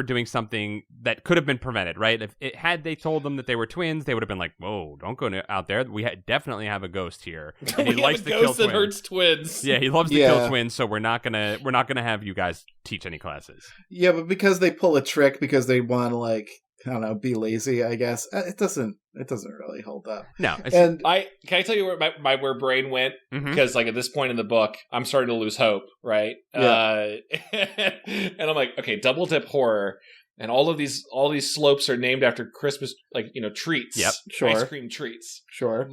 doing something that could have been prevented, right? Had they told them that they were twins, they would have been like, "Whoa, don't go out there. We definitely have a ghost here, and he likes to kill twins. That hurts twins. Yeah, he loves to kill twins. So we're not gonna have you guys teach any classes." Yeah, but because they pull a trick because they want to, like, I don't know, be lazy, I guess. It doesn't really hold up. No. And can I tell you where my brain went? Because like at this point in the book, I'm starting to lose hope, right? Yeah. And I'm like, okay, double dip horror, and all these slopes are named after Christmas, like, treats. Yep, sure. Ice cream treats. Sure.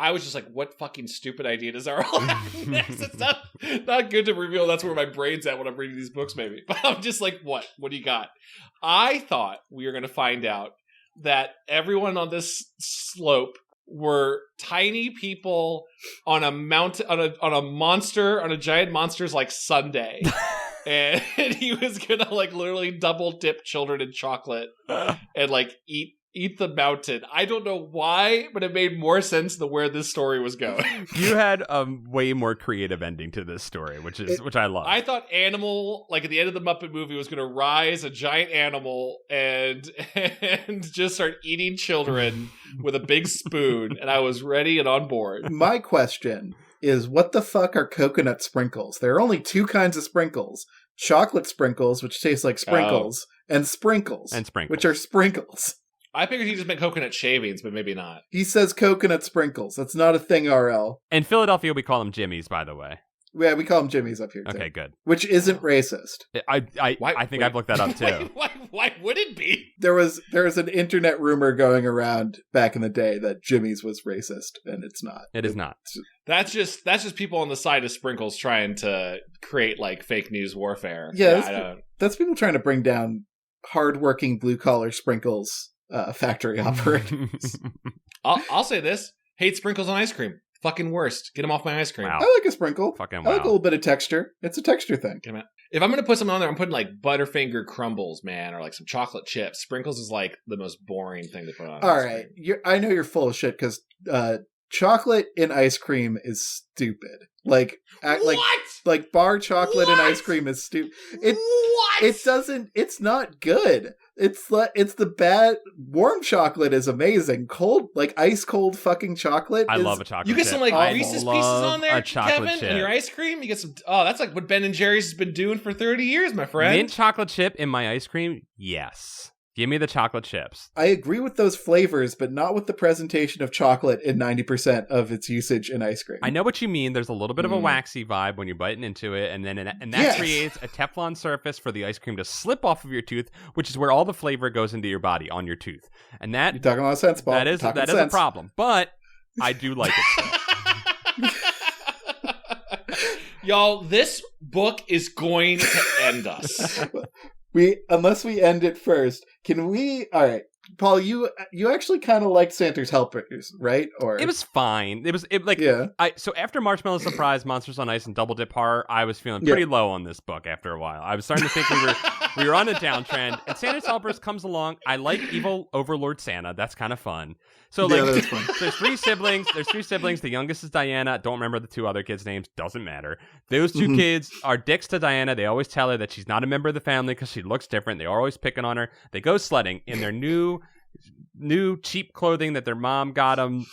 I was just like, what fucking stupid idea does Arl have next? It's not good to reveal that's where my brain's at when I'm reading these books, maybe. But I'm just like, what? What do you got? I thought we were going to find out that everyone on this slope were tiny people on a mountain, on a giant monster's like sundae. And he was going to like literally double dip children in chocolate and like eat the mountain. I don't know why, but it made more sense than where this story was going. You had a way more creative ending to this story, which I love. I thought animal, like at the end of the Muppet movie, was going to rise a giant animal and just start eating children with a big spoon, and I was ready and on board. My question is, what the fuck are coconut sprinkles? There are only two kinds of sprinkles. Chocolate sprinkles, which taste like sprinkles, and sprinkles, which are sprinkles. I figured he just meant coconut shavings, but maybe not. He says coconut sprinkles. That's not a thing, RL. In Philadelphia, we call them Jimmies, by the way. Yeah, we call them Jimmies up here, too. Okay, good. Which isn't racist. I think I've looked that up, too. Why would it be? There was an internet rumor going around back in the day that Jimmy's was racist, and it's not. It is not. That's just people on the side of sprinkles trying to create, like, fake news warfare. Yeah, that's people trying to bring down hardworking blue-collar sprinkles factory operators. I'll say this. Hate sprinkles on ice cream. Fucking worst. Get them off my ice cream. Wow. I like a sprinkle. Fucking wow. I like a little bit of texture. It's a texture thing. If I'm going to put something on there, I'm putting like Butterfinger crumbles, man, or like some chocolate chips. Sprinkles is like the most boring thing to put on. All right. I know you're full of shit because chocolate in ice cream is stupid. Like bar chocolate in ice cream is stupid. It's not good. It's the bad. Warm chocolate is amazing. Cold, like ice cold fucking chocolate. I love a chocolate chip. You get some like Reese's Pieces on there, Kevin, in your ice cream. You get some. Oh, that's like what Ben and Jerry's has been doing for 30 years, my friend. Mint chocolate chip in my ice cream? Yes. Give me the chocolate chips. I agree with those flavors, but not with the presentation of chocolate in 90% of its usage in ice cream. I know what you mean. There's a little bit of a waxy vibe when you're biting into it, and that creates a Teflon surface for the ice cream to slip off of your tooth, which is where all the flavor goes into your body, on your tooth. And that you're talking a lot of sense, Paul. That is a problem, but I do like it. Y'all, this book is going to end us. Unless we end it first, can we? All right, Paul, you actually kind of liked Santa's Helpers, right? Or it was fine. So after Marshmallow Surprise, Monsters on Ice, and Double Dip Horror, I was feeling pretty low on this book after a while. I was starting to think we were on a downtrend. And Santa's Helpers comes along. I like Evil Overlord Santa. That's kind of fun. So that's fun. There's three siblings. The youngest is Diana. Don't remember the two other kids' names. Doesn't matter. Those two kids are dicks to Diana. They always tell her that she's not a member of the family because she looks different. They're always picking on her. They go sledding in their new cheap clothing that their mom got them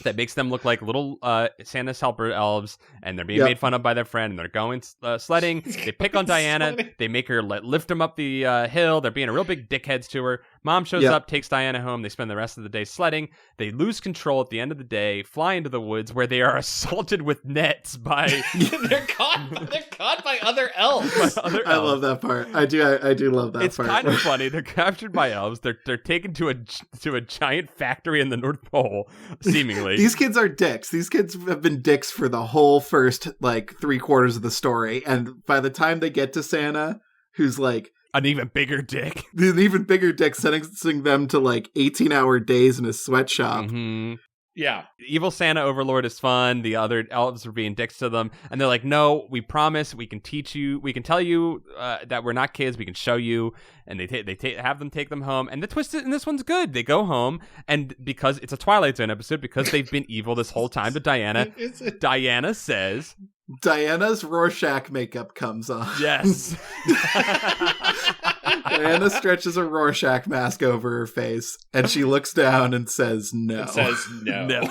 that makes them look like little Santa's helper elves, and they're being made fun of by their friend, and they're going sledding. They pick on Diana. They make her lift them up the hill. They're being a real big dickheads to her. Mom shows up, takes Diana home. They spend the rest of the day sledding. They lose control at the end of the day, fly into the woods where they are assaulted with nets by they're caught by other elves. I love that part. I do love that part. It's kind of funny. They're captured by elves. They're taken to a giant factory in the North Pole, seemingly. These kids are dicks. These kids have been dicks for the whole first, like, 3/4 of the story. And by the time they get to Santa, who's, like, an even bigger dick. An even bigger dick, sentencing them to, like, 18-hour days in a sweatshop. Mm-hmm. Yeah. Evil Santa Overlord is fun. The other elves are being dicks to them. And they're like, no, we promise we can teach you. We can tell you that we're not kids. We can show you. And they have them take them home. And the twist in this one's good. They go home. And because it's a Twilight Zone episode, because they've been evil this whole time to Diana, Diana says... Diana's Rorschach makeup comes on. Yes. Diana stretches a Rorschach mask over her face, and she looks down and says no. It says no. No.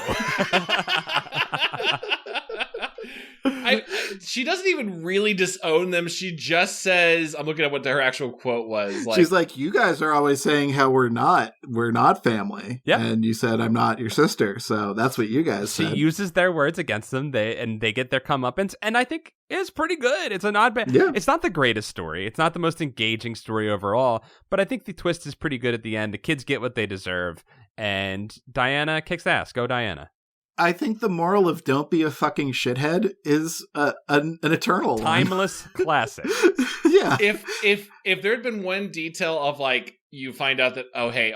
She doesn't even really disown them. She just says, I'm looking at what her actual quote was. She's like, you guys are always saying how we're not family. Yep. And you said I'm not your sister. So that's what you guys said. She uses their words against them. They get their comeuppance. And I think it's pretty good. It's a not bad. Yeah. It's not the greatest story. It's not the most engaging story overall. But I think the twist is pretty good at the end. The kids get what they deserve. And Diana kicks ass. Go Diana. I think the moral of don't be a fucking shithead is an eternal timeless classic. Yeah. If there had been one detail of like you find out that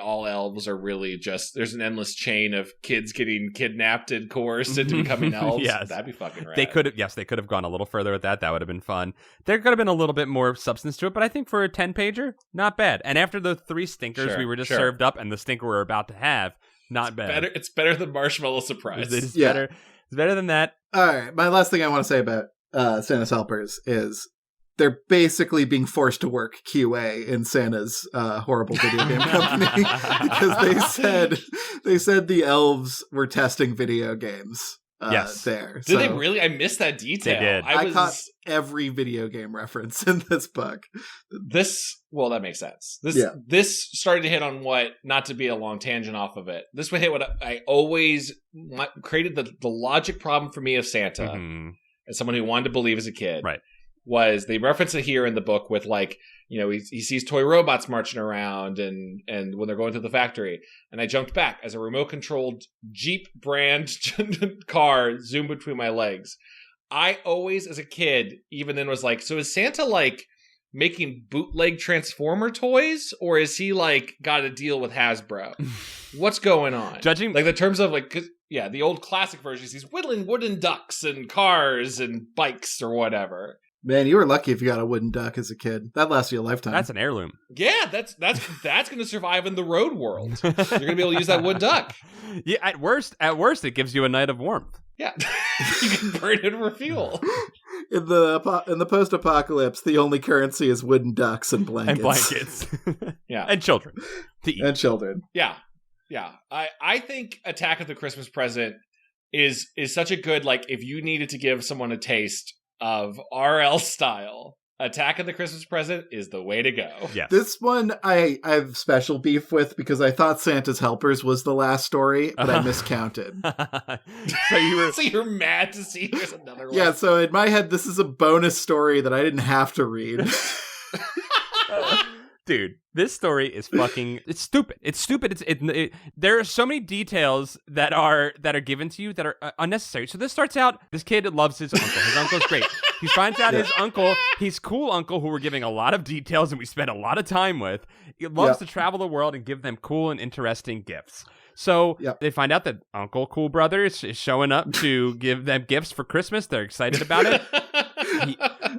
all elves are really just there's an endless chain of kids getting kidnapped and coerced into becoming elves. Yes. That'd be fucking rad. They could have gone a little further with that. That would have been fun. There could have been a little bit more substance to it, but I think for a 10-pager, not bad. And after the 3 stinkers we were just served up and the stinker we're about to have, not bad. It's better than Marshmallow Surprise. It's better. It's better than that. All right. My last thing I want to say about Santa's helpers is they're basically being forced to work QA in Santa's horrible video game company because they said the elves were testing video games. Yes. There. Did they really? I missed that detail. They did. I caught every video game reference in this book. Well, that makes sense. This started to hit on what, not to be a long tangent off of it, this would hit what I always created the logic problem for me of Santa, as someone who wanted to believe as a kid. Right. Was they reference it here in the book with like, you know, he sees toy robots marching around and when they're going through the factory. And I jumped back as a remote controlled Jeep brand car zoomed between my legs. I always, as a kid, even then was like, so is Santa like making bootleg Transformer toys, or is he like got a deal with Hasbro? What's going on? Judging like the terms of like, the old classic versions, he's whittling wooden ducks and cars and bikes or whatever. Man, you were lucky if you got a wooden duck as a kid. That lasts you a lifetime. That's an heirloom. Yeah, that's going to survive in the road world. You're going to be able to use that wood duck. Yeah, at worst, it gives you a night of warmth. Yeah, you can burn it for fuel. In the post-apocalypse, the only currency is wooden ducks and blankets. Yeah, and children. And children. Yeah. I think Attack of the Christmas Present is such a good, like, if you needed to give someone a taste of RL style, Attack of the Christmas Present is the way to go. Yes. This one I have special beef with because I thought Santa's Helpers was the last story, but I miscounted. So you're mad to see there's another one. Yeah, so in my head, this is a bonus story that I didn't have to read. Dude, this story is fucking... It's stupid. It's stupid. There are so many details that are given to you that are unnecessary. So this starts out, this kid loves his uncle. His uncle's great. He finds out his uncle, his cool uncle, who we're giving a lot of details and we spend a lot of time with, he loves to travel the world and give them cool and interesting gifts. So they find out that Uncle Cool Brother is showing up to give them gifts for Christmas. They're excited about it.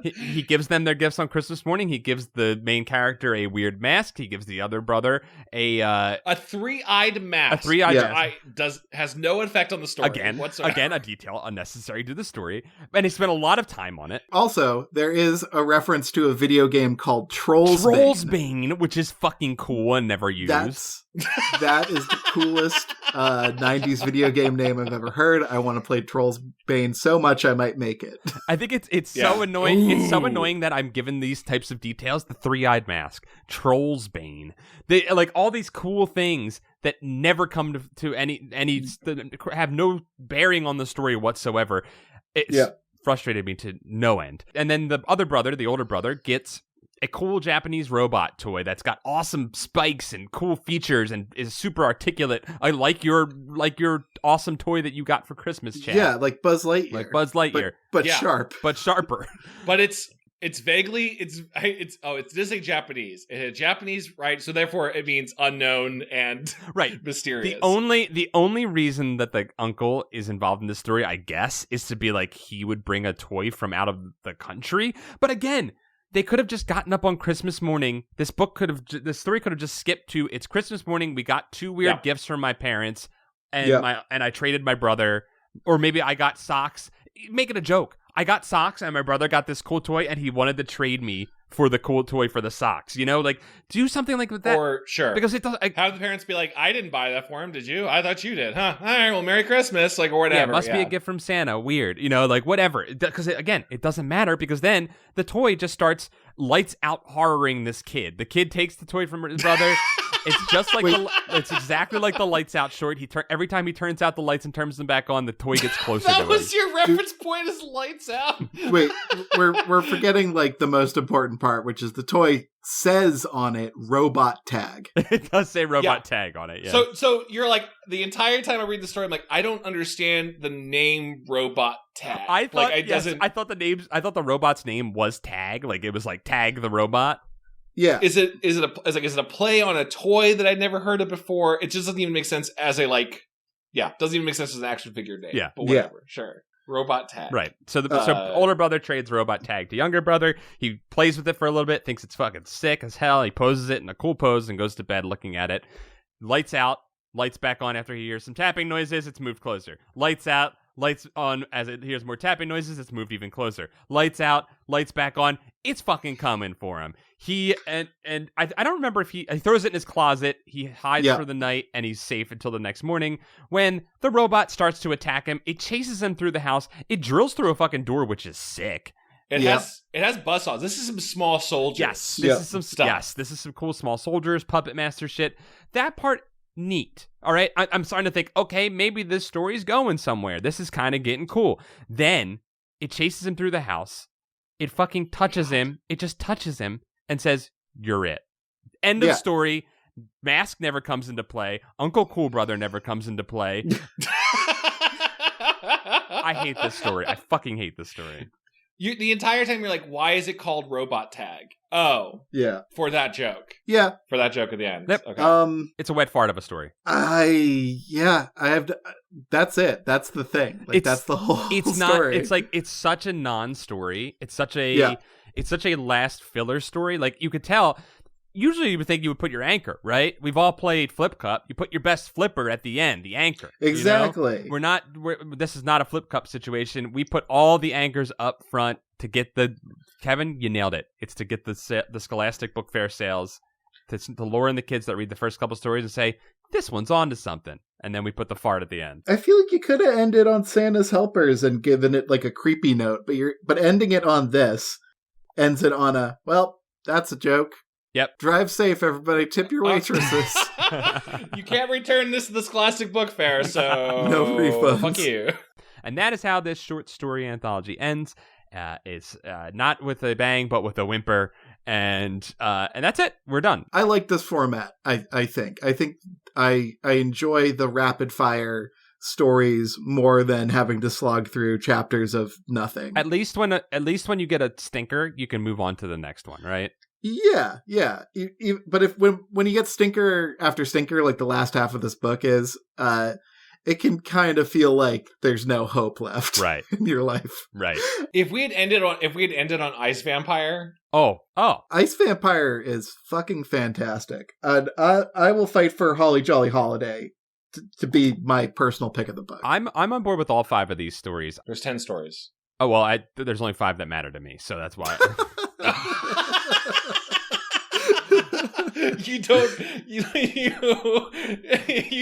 He gives them their gifts on Christmas morning. He gives the main character a weird mask. He gives the other brother a three-eyed mask. A three-eyed mask. Has no effect on the story whatsoever. Again, a detail unnecessary to the story. And he spent a lot of time on it. Also, there is a reference to a video game called Trollsbane, which is fucking cool and never used. That is the coolest 90s video game name I've ever heard. I want to play Trollsbane so much I might make it. I think it's so annoying. Ooh. It's so annoying that I'm given these types of details. The three-eyed mask, Trollsbane, they like all these cool things that never come to any have no bearing on the story whatsoever. It's frustrated me to no end. And then the other brother, the older brother, gets a cool Japanese robot toy that's got awesome spikes and cool features and is super articulate. I like your awesome toy that you got for Christmas, Chad. Yeah, like Buzz Lightyear. But sharp. But sharper. But it's It's vaguely it does say Japanese. It's Japanese, right? So therefore it means unknown and right. mysterious. The only reason that the uncle is involved in this story, I guess, is to be like he would bring a toy from out of the country. But again, they could have just gotten up on Christmas morning. This story could have just skipped to it's Christmas morning. We got 2 weird gifts from my parents, and I traded my brother, or maybe I got socks. Make it a joke. I got socks, and my brother got this cool toy, and he wanted to trade me for the cool toy for the socks. You know, like do something like that. Or sure, because it does. Have the parents be like, "I didn't buy that for him. Did you? I thought you did, huh? All right, well, Merry Christmas," like, or whatever. Yeah, it must be a gift from Santa. Weird, you know, like whatever. Because again, it doesn't matter because then the toy just starts lights out horroring this kid. The kid takes the toy from his brother. It's just like it's exactly like the lights out short. Every time he turns out the lights and turns them back on, the toy gets closer. That was your reference point is lights out. Wait, we're forgetting like the most important part, which is the toy says on it robot tag. It does say robot tag on it. Yeah. So you're like the entire time I read the story, I'm like, I don't understand the name robot tag. I thought the robot's name was Tag. Like it was like Tag the robot. Yeah. Is it a play on a toy that I'd never heard of before? It just doesn't even make sense as a doesn't even make sense as an action figure name. Yeah. But whatever. Sure. Robot Tag. Right. So so older brother trades robot tag to younger brother. He plays with it for a little bit, thinks it's fucking sick as hell. He poses it in a cool pose and goes to bed looking at it. Lights out, lights back on after he hears some tapping noises. It's moved closer. Lights out, lights on as it hears more tapping noises. It's moved even closer. Lights out, lights back on. It's fucking coming for him. He I don't remember if he throws it in his closet. He hides for the night and he's safe until the next morning when the robot starts to attack him. It chases him through the house. It drills through a fucking door, which is sick. It has buzzsaws. This is some small soldiers. Yes, this is some stuff. Yes, this is some cool small soldiers, puppet master shit. That part neat. All right, I'm starting to think, okay, maybe this story's going somewhere. This is kind of getting cool. Then it chases him through the house. It fucking touches him. It just touches him and says, "You're it." End of story. Mask never comes into play. Uncle Cool Brother never comes into play. I hate this story. I fucking hate this story. The entire time you're like, why is it called Robot Tag? Oh. Yeah. For that joke. Yeah. For that joke at the end. Yep. Okay. It's a wet fart of a story. I have to, that's it. That's the thing. Like that's the whole story. It's such a non-story. It's such a last filler story. Like you could tell, usually you would think you would put your anchor, right? We've all played Flip Cup. You put your best flipper at the end, the anchor. Exactly. You know? This is not a Flip Cup situation. We put all the anchors up front to get Kevin, you nailed it. It's to get the Scholastic Book Fair sales, to lure in the kids that read the first couple stories and say, this one's on to something. And then we put the fart at the end. I feel like you could have ended on Santa's Helpers and given it like a creepy note, but ending it on this ends it on a, well, that's a joke. Yep. Drive safe, everybody. Tip your waitresses. You can't return this to the Scholastic Book Fair, so no refunds. Fuck you. And that is how this short story anthology ends. It's not with a bang, but with a whimper, and that's it. We're done. I like this format. I think I enjoy the rapid fire stories more than having to slog through chapters of nothing. At least when you get a stinker, you can move on to the next one, right? Yeah. But when you get stinker after stinker, like the last half of this book is, it can kind of feel like there's no hope left, right, in your life, right. If we had ended on Ice Vampire, Ice Vampire is fucking fantastic. I will fight for Holly Jolly Holiday to be my personal pick of the book. I'm on board with all 5 of these stories. There's 10 stories. Oh well, there's only 5 that matter to me, so that's why. You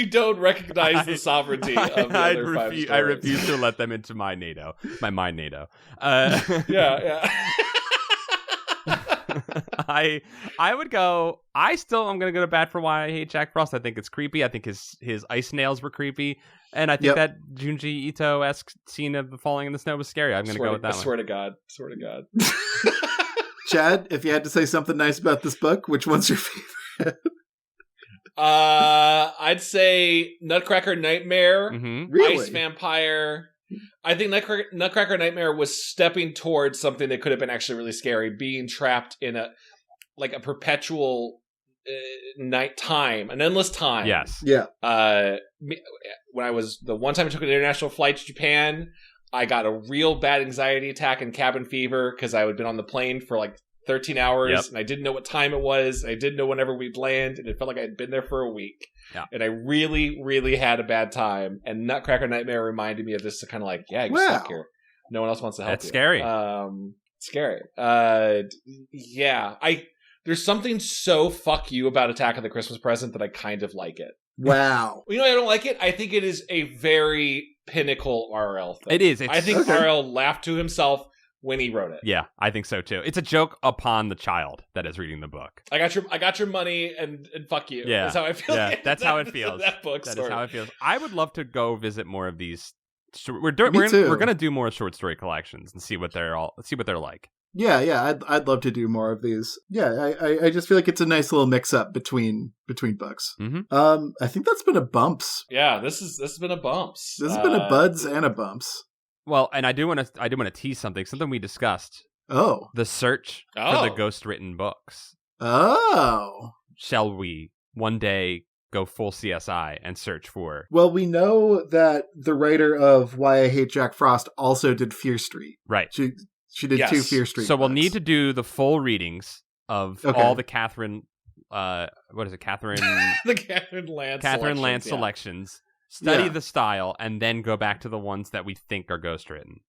don't recognize the sovereignty of the other 5 stories. I refuse to let them into my mind NATO. Yeah. I would go. I'm gonna go to bat for why I hate Jack Frost. I think it's creepy. I think his ice nails were creepy, and I think that Junji Ito-esque scene of the falling in the snow was scary. I'm gonna go with that one. Swear to God. Chad, if you had to say something nice about this book, which one's your favorite? I'd say Nutcracker Nightmare, mm-hmm. Really? Ice Vampire, I think Nutcracker Nightmare was stepping towards something that could have been actually really scary, being trapped in a perpetual nighttime, an endless time. Yes. Yeah. When the one time I took an international flight to Japan, I got a real bad anxiety attack and cabin fever because I had been on the plane for like 13 hours and I didn't know what time it was. I didn't know whenever we'd land, and it felt like I had been there for a week. Yeah. And I really, really had a bad time. And Nutcracker Nightmare reminded me of this, to kind of like, you're stuck here. No one else wants to help you. That's scary. Scary. There's something so fuck you about Attack of the Christmas Present that I kind of like it. Wow. You know why I don't like it? I think it is a very pinnacle RL thing. It is. I think RL laughed to himself when he wrote it. Yeah, I think so too. It's a joke upon the child that is reading the book. I got your money and fuck you. Yeah. That's how I feel. Yeah, that's how it feels. That book. That is how it feels. I would love to go visit more of these. We're too. gonna do more short story collections and see what they're like. Yeah, I'd love to do more of these. Yeah, I just feel like it's a nice little mix up between books. Mm-hmm. I think that's been a bumps. Yeah, this has been a bumps. This has been a buds and a bumps. Well, and I do want to tease something we discussed. Oh, the search for the ghost written books. Oh, shall we one day go full CSI and search for? Well, we know that the writer of Why I Hate Jack Frost also did Fear Street. Right. She did 2 Fear Street. So we'll need to do the full readings of all the Catherine. What is it, Catherine? The Catherine Lance selections. Study the style and then go back to the ones that we think are ghost written.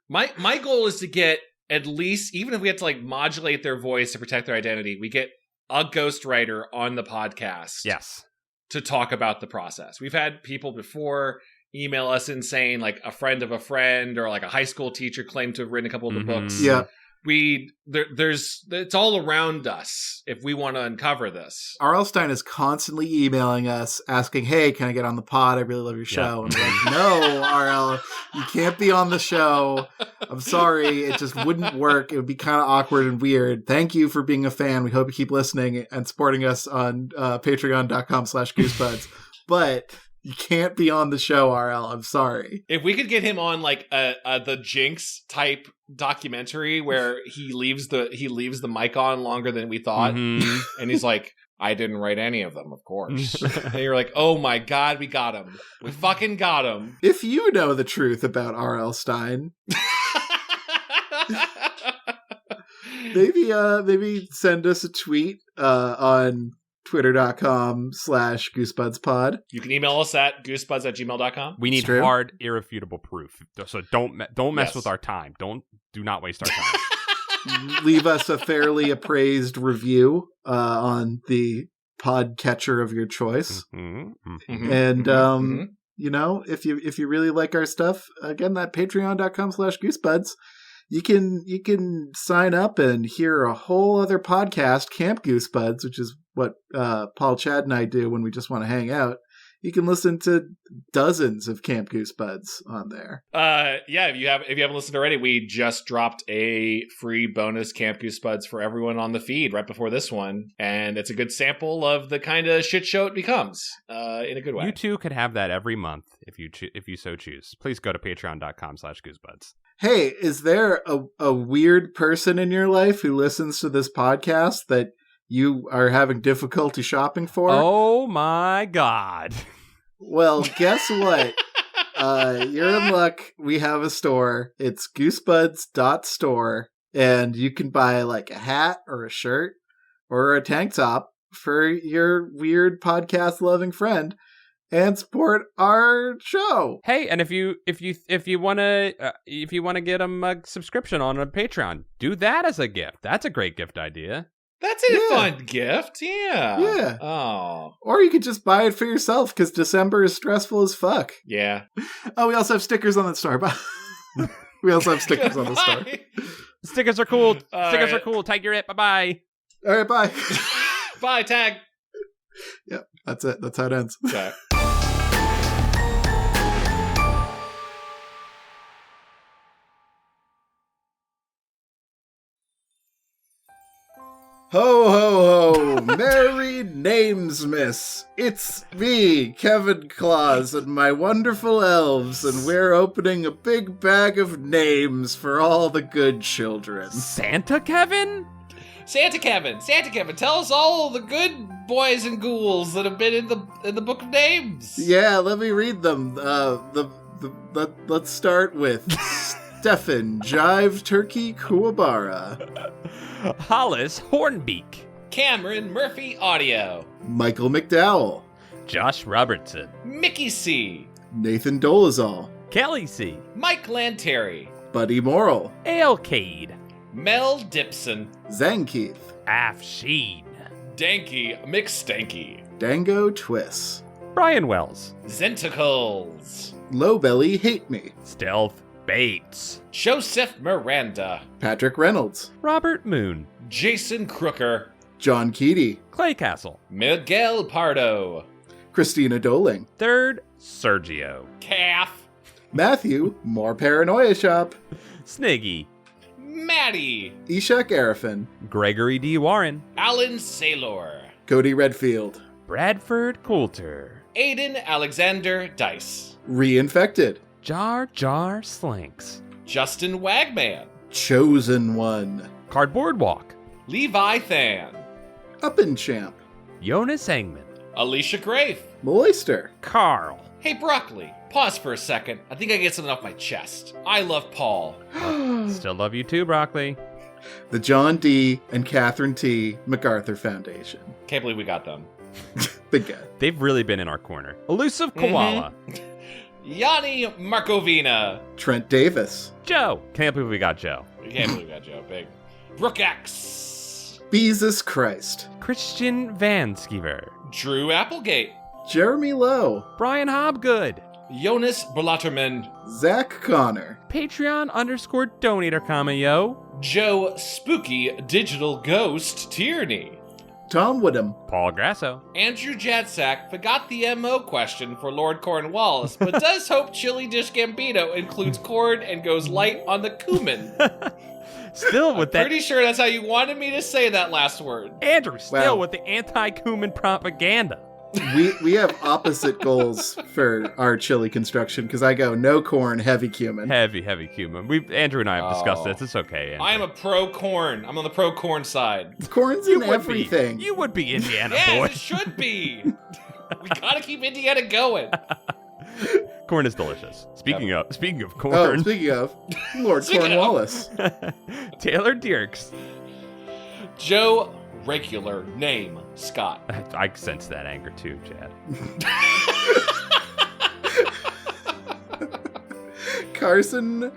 My goal is to get at least, even if we have to like modulate their voice to protect their identity, we get a ghostwriter on the podcast. Yes. To talk about the process. We've had people before email us and saying like a friend of a friend or like a high school teacher claimed to have written a couple of the books. Yeah. It's all around us if we want to uncover this. R.L. Stine is constantly emailing us asking, hey, can I get on the pod? I really love your show. And we're like, no, R.L., you can't be on the show. I'm sorry. It just wouldn't work. It would be kind of awkward and weird. Thank you for being a fan. We hope you keep listening and supporting us on patreon.com/goosebuds. But you can't be on the show, RL. I'm sorry. If we could get him on like the Jinx type documentary where he leaves the mic on longer than we thought, and he's like, I didn't write any of them, of course. And you're like, oh my god, we got him. We fucking got him. If you know the truth about R.L. Stine, maybe send us a tweet on twitter.com/goosebudspod. You can email us at goosebuds@gmail.com. We need hard, irrefutable proof. So don't mess with our time. Do not waste our time. Leave us a fairly appraised review on the podcatcher of your choice. And you know, if you really like our stuff, again, that patreon.com/goosebuds. You can sign up and hear a whole other podcast, Camp Goosebuds, which is what Paul, Chad, and I do when we just want to hang out. You can listen to dozens of Camp Goosebuds on there. If you haven't listened already, we just dropped a free bonus Camp Goosebuds for everyone on the feed right before this one, and it's a good sample of the kind of shit show it becomes in a good way. You too could have that every month if you so choose. Please go to patreon.com/goosebuds. Hey, is there a weird person in your life who listens to this podcast that you are having difficulty shopping for? Oh my god. Well, guess what? You're in luck. We have a store. It's goosebuds.store, and you can buy like a hat or a shirt or a tank top for your weird podcast loving friend and support our show. Hey, and if you want to get them a subscription on a Patreon, do that as a gift. That's a great gift idea. That's a fun gift. Yeah. Yeah. Oh. Or you could just buy it for yourself because December is stressful as fuck. Yeah. Oh, we also have stickers on the store. We also have stickers on the store. Stickers are cool. Stickers are cool. Tag your it. Bye-bye. All right, bye. Bye, tag. Yep, that's it. That's how it ends. Okay. Ho, ho, ho! Merry Namesmas! It's me, Kevin Claus, and my wonderful elves, and we're opening a big bag of names for all the good children. Santa Kevin? Santa Kevin, tell us all the good boys and ghouls that have been in the book of names. Yeah, let me read them. Let's start with Stefan Jive Turkey Kuwabara, Hollis Hornbeak, Cameron Murphy Audio, Michael McDowell, Josh Robertson, Mickey C, Nathan Dolezal, Kelly C, Mike Lanteri, Buddy Morrill, Ailcade, Mel Dipson, Zankeith, Afsheen, Danky McStanky, Dango Twiss, Brian Wells, Zentacles, Lowbelly Hate Me, Stealth Bates, Joseph Miranda, Patrick Reynolds, Robert Moon, Jason Crooker, John Keaty, Clay Castle, Miguel Pardo, Christina Doling, Third Sergio, Calf, Matthew, More Paranoia Shop, Sniggy, Maddie, Ishak Arafin, Gregory D. Warren, Alan Saylor, Cody Redfield, Bradford Coulter, Aiden Alexander Dice, Reinfected, Jar Jar Slinks, Justin Wagman, Chosen One, Cardboard Walk, Levi Than, Uppenchamp, Jonas Engman, Alicia Grafe. Moister, Carl, Hey, Broccoli, pause for a second. I think I get something off my chest. I love Paul. still love you too, Broccoli, the John D. and Catherine T. MacArthur Foundation. Can't believe we got them. Big guy. they've really been in our corner. Elusive Koala, Yanni Markovina. Trent Davis, Joe, can't believe we got Joe, We can't believe we got Joe. Big. Brooke X. Jesus Christ, Christian Van Skeever, Drew Applegate. Jeremy Lowe, Brian Hobgood, Jonas Blatterman. Zach Connor, Patreon_donator, yo, Joe Spooky Digital Ghost Tierney. Tom Woodham, Paul Grasso, Andrew Jatsack forgot the MO question for Lord Cornwallis, but does hope Chili Dish Gambino includes corn and goes light on the cumin. still with that. Pretty sure that's how you wanted me to say that last word. Andrew, still Wow. with the anti-cumin propaganda. we have opposite goals for our chili construction because I go no corn, heavy cumin. Heavy cumin. Andrew and I have discussed Oh. this. It's okay, Andrew. I am a pro corn. I'm on the pro corn side. Corn's You in would everything. Be. You would be Indiana Yes, boy. it should be. We gotta keep Indiana going. Corn is delicious. Speaking of Oh, corn, speaking of, Lord Speaking of- Cornwallis. Taylor Dirks. Joe, regular name, Scott. I sense that anger too, Chad. Carson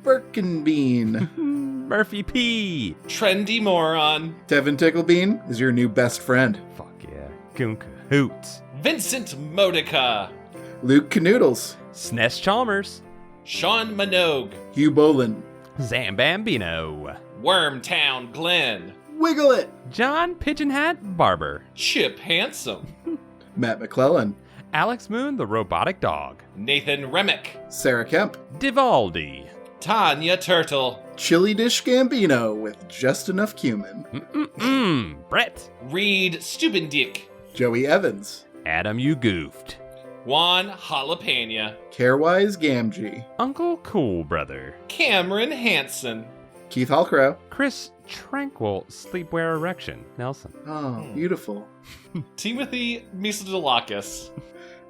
Birkenbean. Murphy P. Trendy moron. Devin Ticklebean is your new best friend. Fuck yeah. Goon Cahoots. Vincent Modica. Luke Canoodles. Snes Chalmers. Sean Minogue. Hugh Bolin. Zam Bambino. Wormtown Glenn. Wiggle It. John Pigeon Hat Barber. Chip Handsome. Matt McClellan. Alex Moon, the robotic dog. Nathan Remick. Sarah Kemp. Divaldi. Tanya Turtle. Chili Dish Gambino with just enough cumin. Brett. Reed Stubendick. Joey Evans. Adam, you goofed. Juan Jalapena. Carewise Gamgee. Uncle Cool Brother. Cameron Hansen. Keith Hallcrow. Chris Tranquil Sleepwear Erection. Nelson. Oh, beautiful. Timothy Misodolakis.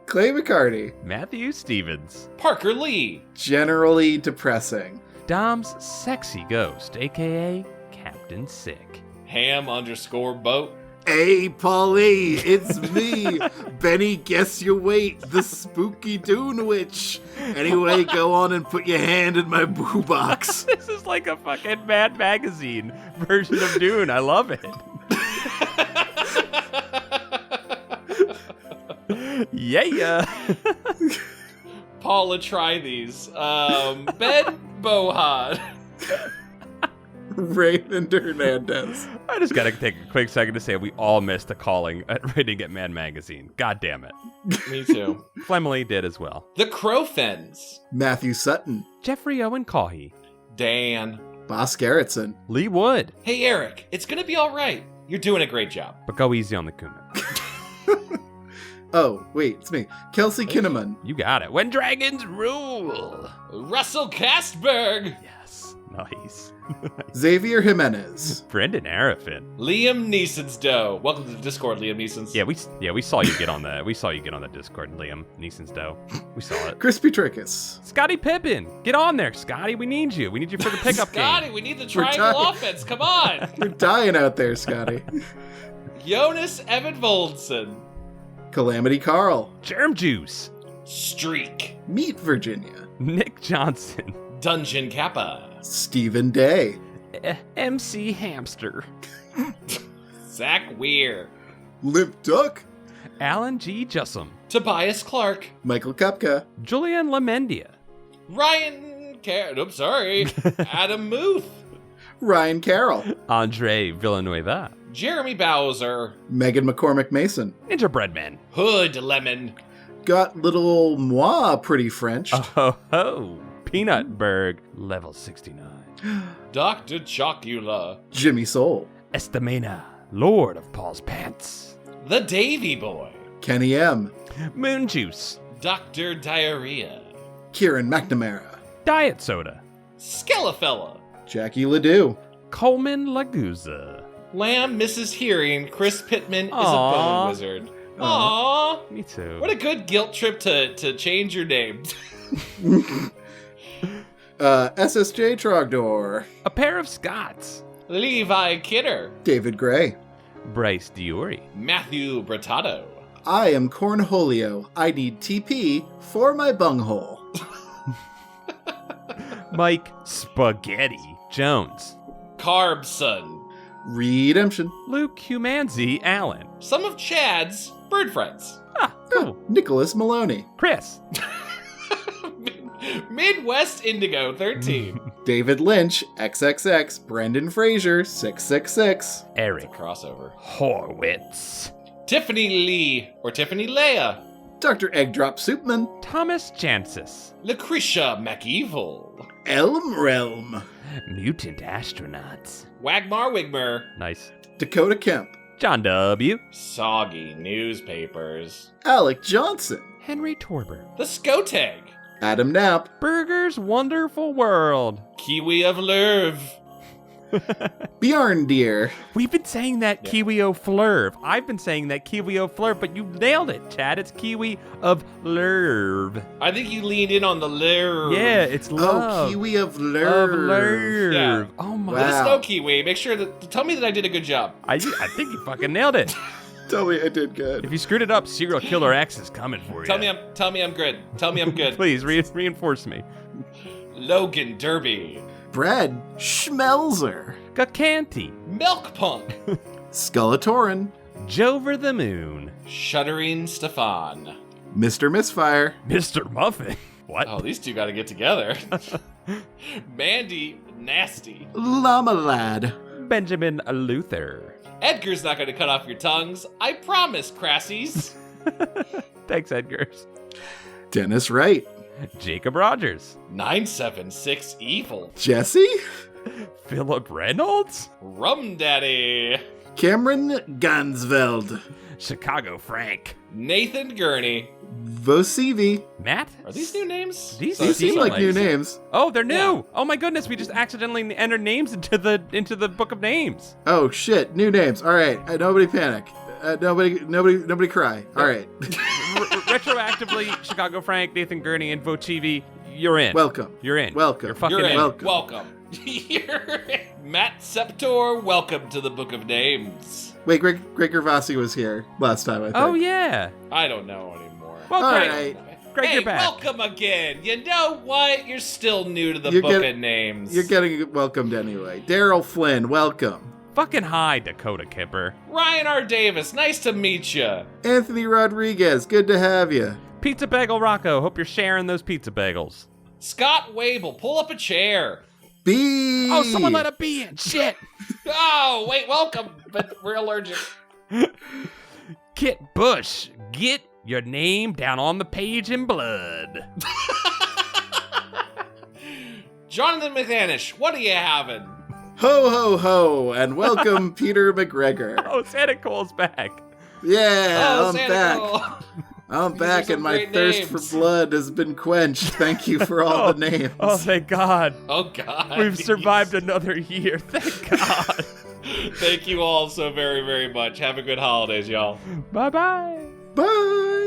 Clay McCarty. Matthew Stevens. Parker Lee. Generally depressing. Dom's Sexy Ghost, aka Captain Sick. Ham_boat. Hey, Paulie, it's me, Benny Guess Your Weight, the spooky Dune Witch. Anyway, go on and put your hand in my boo box. This is like a fucking Mad Magazine version of Dune. I love it. Yeah. Paula, try these. Ben Bohan. Raymond Hernandez. I just gotta take a quick second to say we all missed the calling at Rating at Mad Magazine. God damn it. Me too. Flemley did as well. The Crowfens. Matthew Sutton. Jeffrey Owen Cawhey. Dan. Boss Garrettson. Lee Wood. Hey, Eric, it's gonna be all right. You're doing a great job. But go easy on the Kuma. Oh, wait, it's me. Kelsey Kinnaman. You got it. When dragons rule. Russell Castberg. Yes. Nice. Xavier Jimenez. Brendan Arafin. Liam Neeson's dough. Welcome to the Discord, Liam Neeson's. Yeah, we saw you get on the Discord, Liam Neeson's dough. We saw it. Crispy Trickus. Scotty Pippen. Get on there, Scotty. We need you. We need you for the pickup game. Scotty, we need the triangle offense. Come on. You're dying out there, Scotty. Jonas Evan Voldson. Calamity Carl. Germ Juice. Streak. Meet Virginia. Nick Johnson. Dungeon Kappa. Stephen Day. MC Hamster. Zach Weir. Limp Duck. Alan G. Jussum. Tobias Clark. Michael Kupka. Julian LaMendia. Ryan Adam Muth. Ryan Carroll. Andre Villanueva. Jeremy Bowser. Megan McCormick Mason. Ninja Breadman. Hood Lemon. Got little moi pretty French. Oh ho. Peanutberg. Level 69. Dr. Chocula. Jimmy Soul. Estamina. Lord of Paul's Pants. The Davy Boy. Kenny M. Moon Juice. Dr. Diarrhea. Kieran McNamara. Diet Soda. Skelefella. Jackie Ledoux. Coleman Laguza. Lamb Mrs. Hearing. Chris Pittman is a Aww. bone wizard. Aww. Me too. What a good guilt trip to change your name. SSJ Trogdor. A pair of Scots. Levi Kidder. David Gray. Bryce Diori. Matthew Bratato. I am Cornholio. I need TP for my bunghole. Mike Spaghetti Jones. Carbson. Redemption. Luke Humanzi Allen. Some of Chad's bird friends. Ah, cool. Nicholas Maloney. Chris. Midwest Indigo 13. David Lynch. XXX. Brendan Fraser. 666. Eric Crossover. Horwitz. Tiffany Lee or Tiffany Leia. Dr. Eggdrop Soupman. Thomas Jancis. Lucretia McEvil. Elm Realm. Mutant Astronauts. Wagmar Wigmer. Nice. Dakota Kemp. John W. Soggy Newspapers. Alec Johnson. Henry Torber. The Skotag. Adam Knapp. Burger's Wonderful World. Kiwi of Lerv. Bjorn Deer. We've been saying that Kiwi o Flurv. I've been saying that Kiwi o Flurv, but you nailed it, Chad. It's Kiwi of Lerv. I think you leaned in on the Lerv. Yeah, it's love. Oh, Kiwi of Lerv. Of Lerv. Yeah. Oh my. Let us Wow. know, Kiwi. Make sure tell me that I did a good job. I think you fucking nailed it. Tell me I did good. If you screwed it up, Serial Killer X is coming for you. Tell me I'm good. Tell me I'm good. Please reinforce me. Logan Derby. Brad Schmelzer. Gacanti. Milk Punk. Skullatorin. Jover the Moon. Shuddering Stefan. Mr. Misfire. Mr. Muffin. What? Oh, these two got to get together. Mandy Nasty. Llama Lad. Benjamin Luther. Edgar's not going to cut off your tongues. I promise, Crassies. Thanks, Edgars. Dennis Wright. Jacob Rogers. 976 Evil. Jesse. Philip Reynolds. Rum Daddy. Cameron Gansveld. Chicago Frank. Nathan Gurney. Vosivi. Matt? Are these new names? These seem like new names. Oh, they're new. Yeah. Oh my goodness, we just accidentally entered names into the book of names. Oh shit, new names. All right, nobody panic. Nobody cry. All right. Retroactively, Chicago Frank, Nathan Gurney, and Vochivi, you're in. Welcome. You're in. Welcome. You're fucking You're in. Welcome. Welcome. You're in. Matt Septor, welcome to the Book of Names. Wait, Greg Gervasi was here last time, I think. Oh yeah. I don't know anymore. Well, All Greg, right. Greg, hey, you're back. welcome again. You know what? You're still new to the Book of Names. You're getting welcomed anyway. Daryl Flynn, welcome. Fucking hi, Dakota Kipper. Ryan R. Davis, nice to meet you. Anthony Rodriguez, good to have you. Pizza Bagel Rocco, hope you're sharing those pizza bagels. Scott Wable, pull up a chair. B. Oh, someone let a bee in. Shit. Oh, wait, welcome, but we're allergic. Kit Bush, get your name down on the page in blood. Jonathan McAnish, what are you having? Ho, ho, ho, and welcome, Peter McGregor. Oh, Santa Cole's back. Yeah, I'm Santa back. Cole. I'm back, and my thirst for blood has been quenched. Thank you for all the names. Oh, thank God. Oh, God. We've survived another year. Thank God. Thank you all so very, very much. Have a good holidays, y'all. Bye-bye. Bye.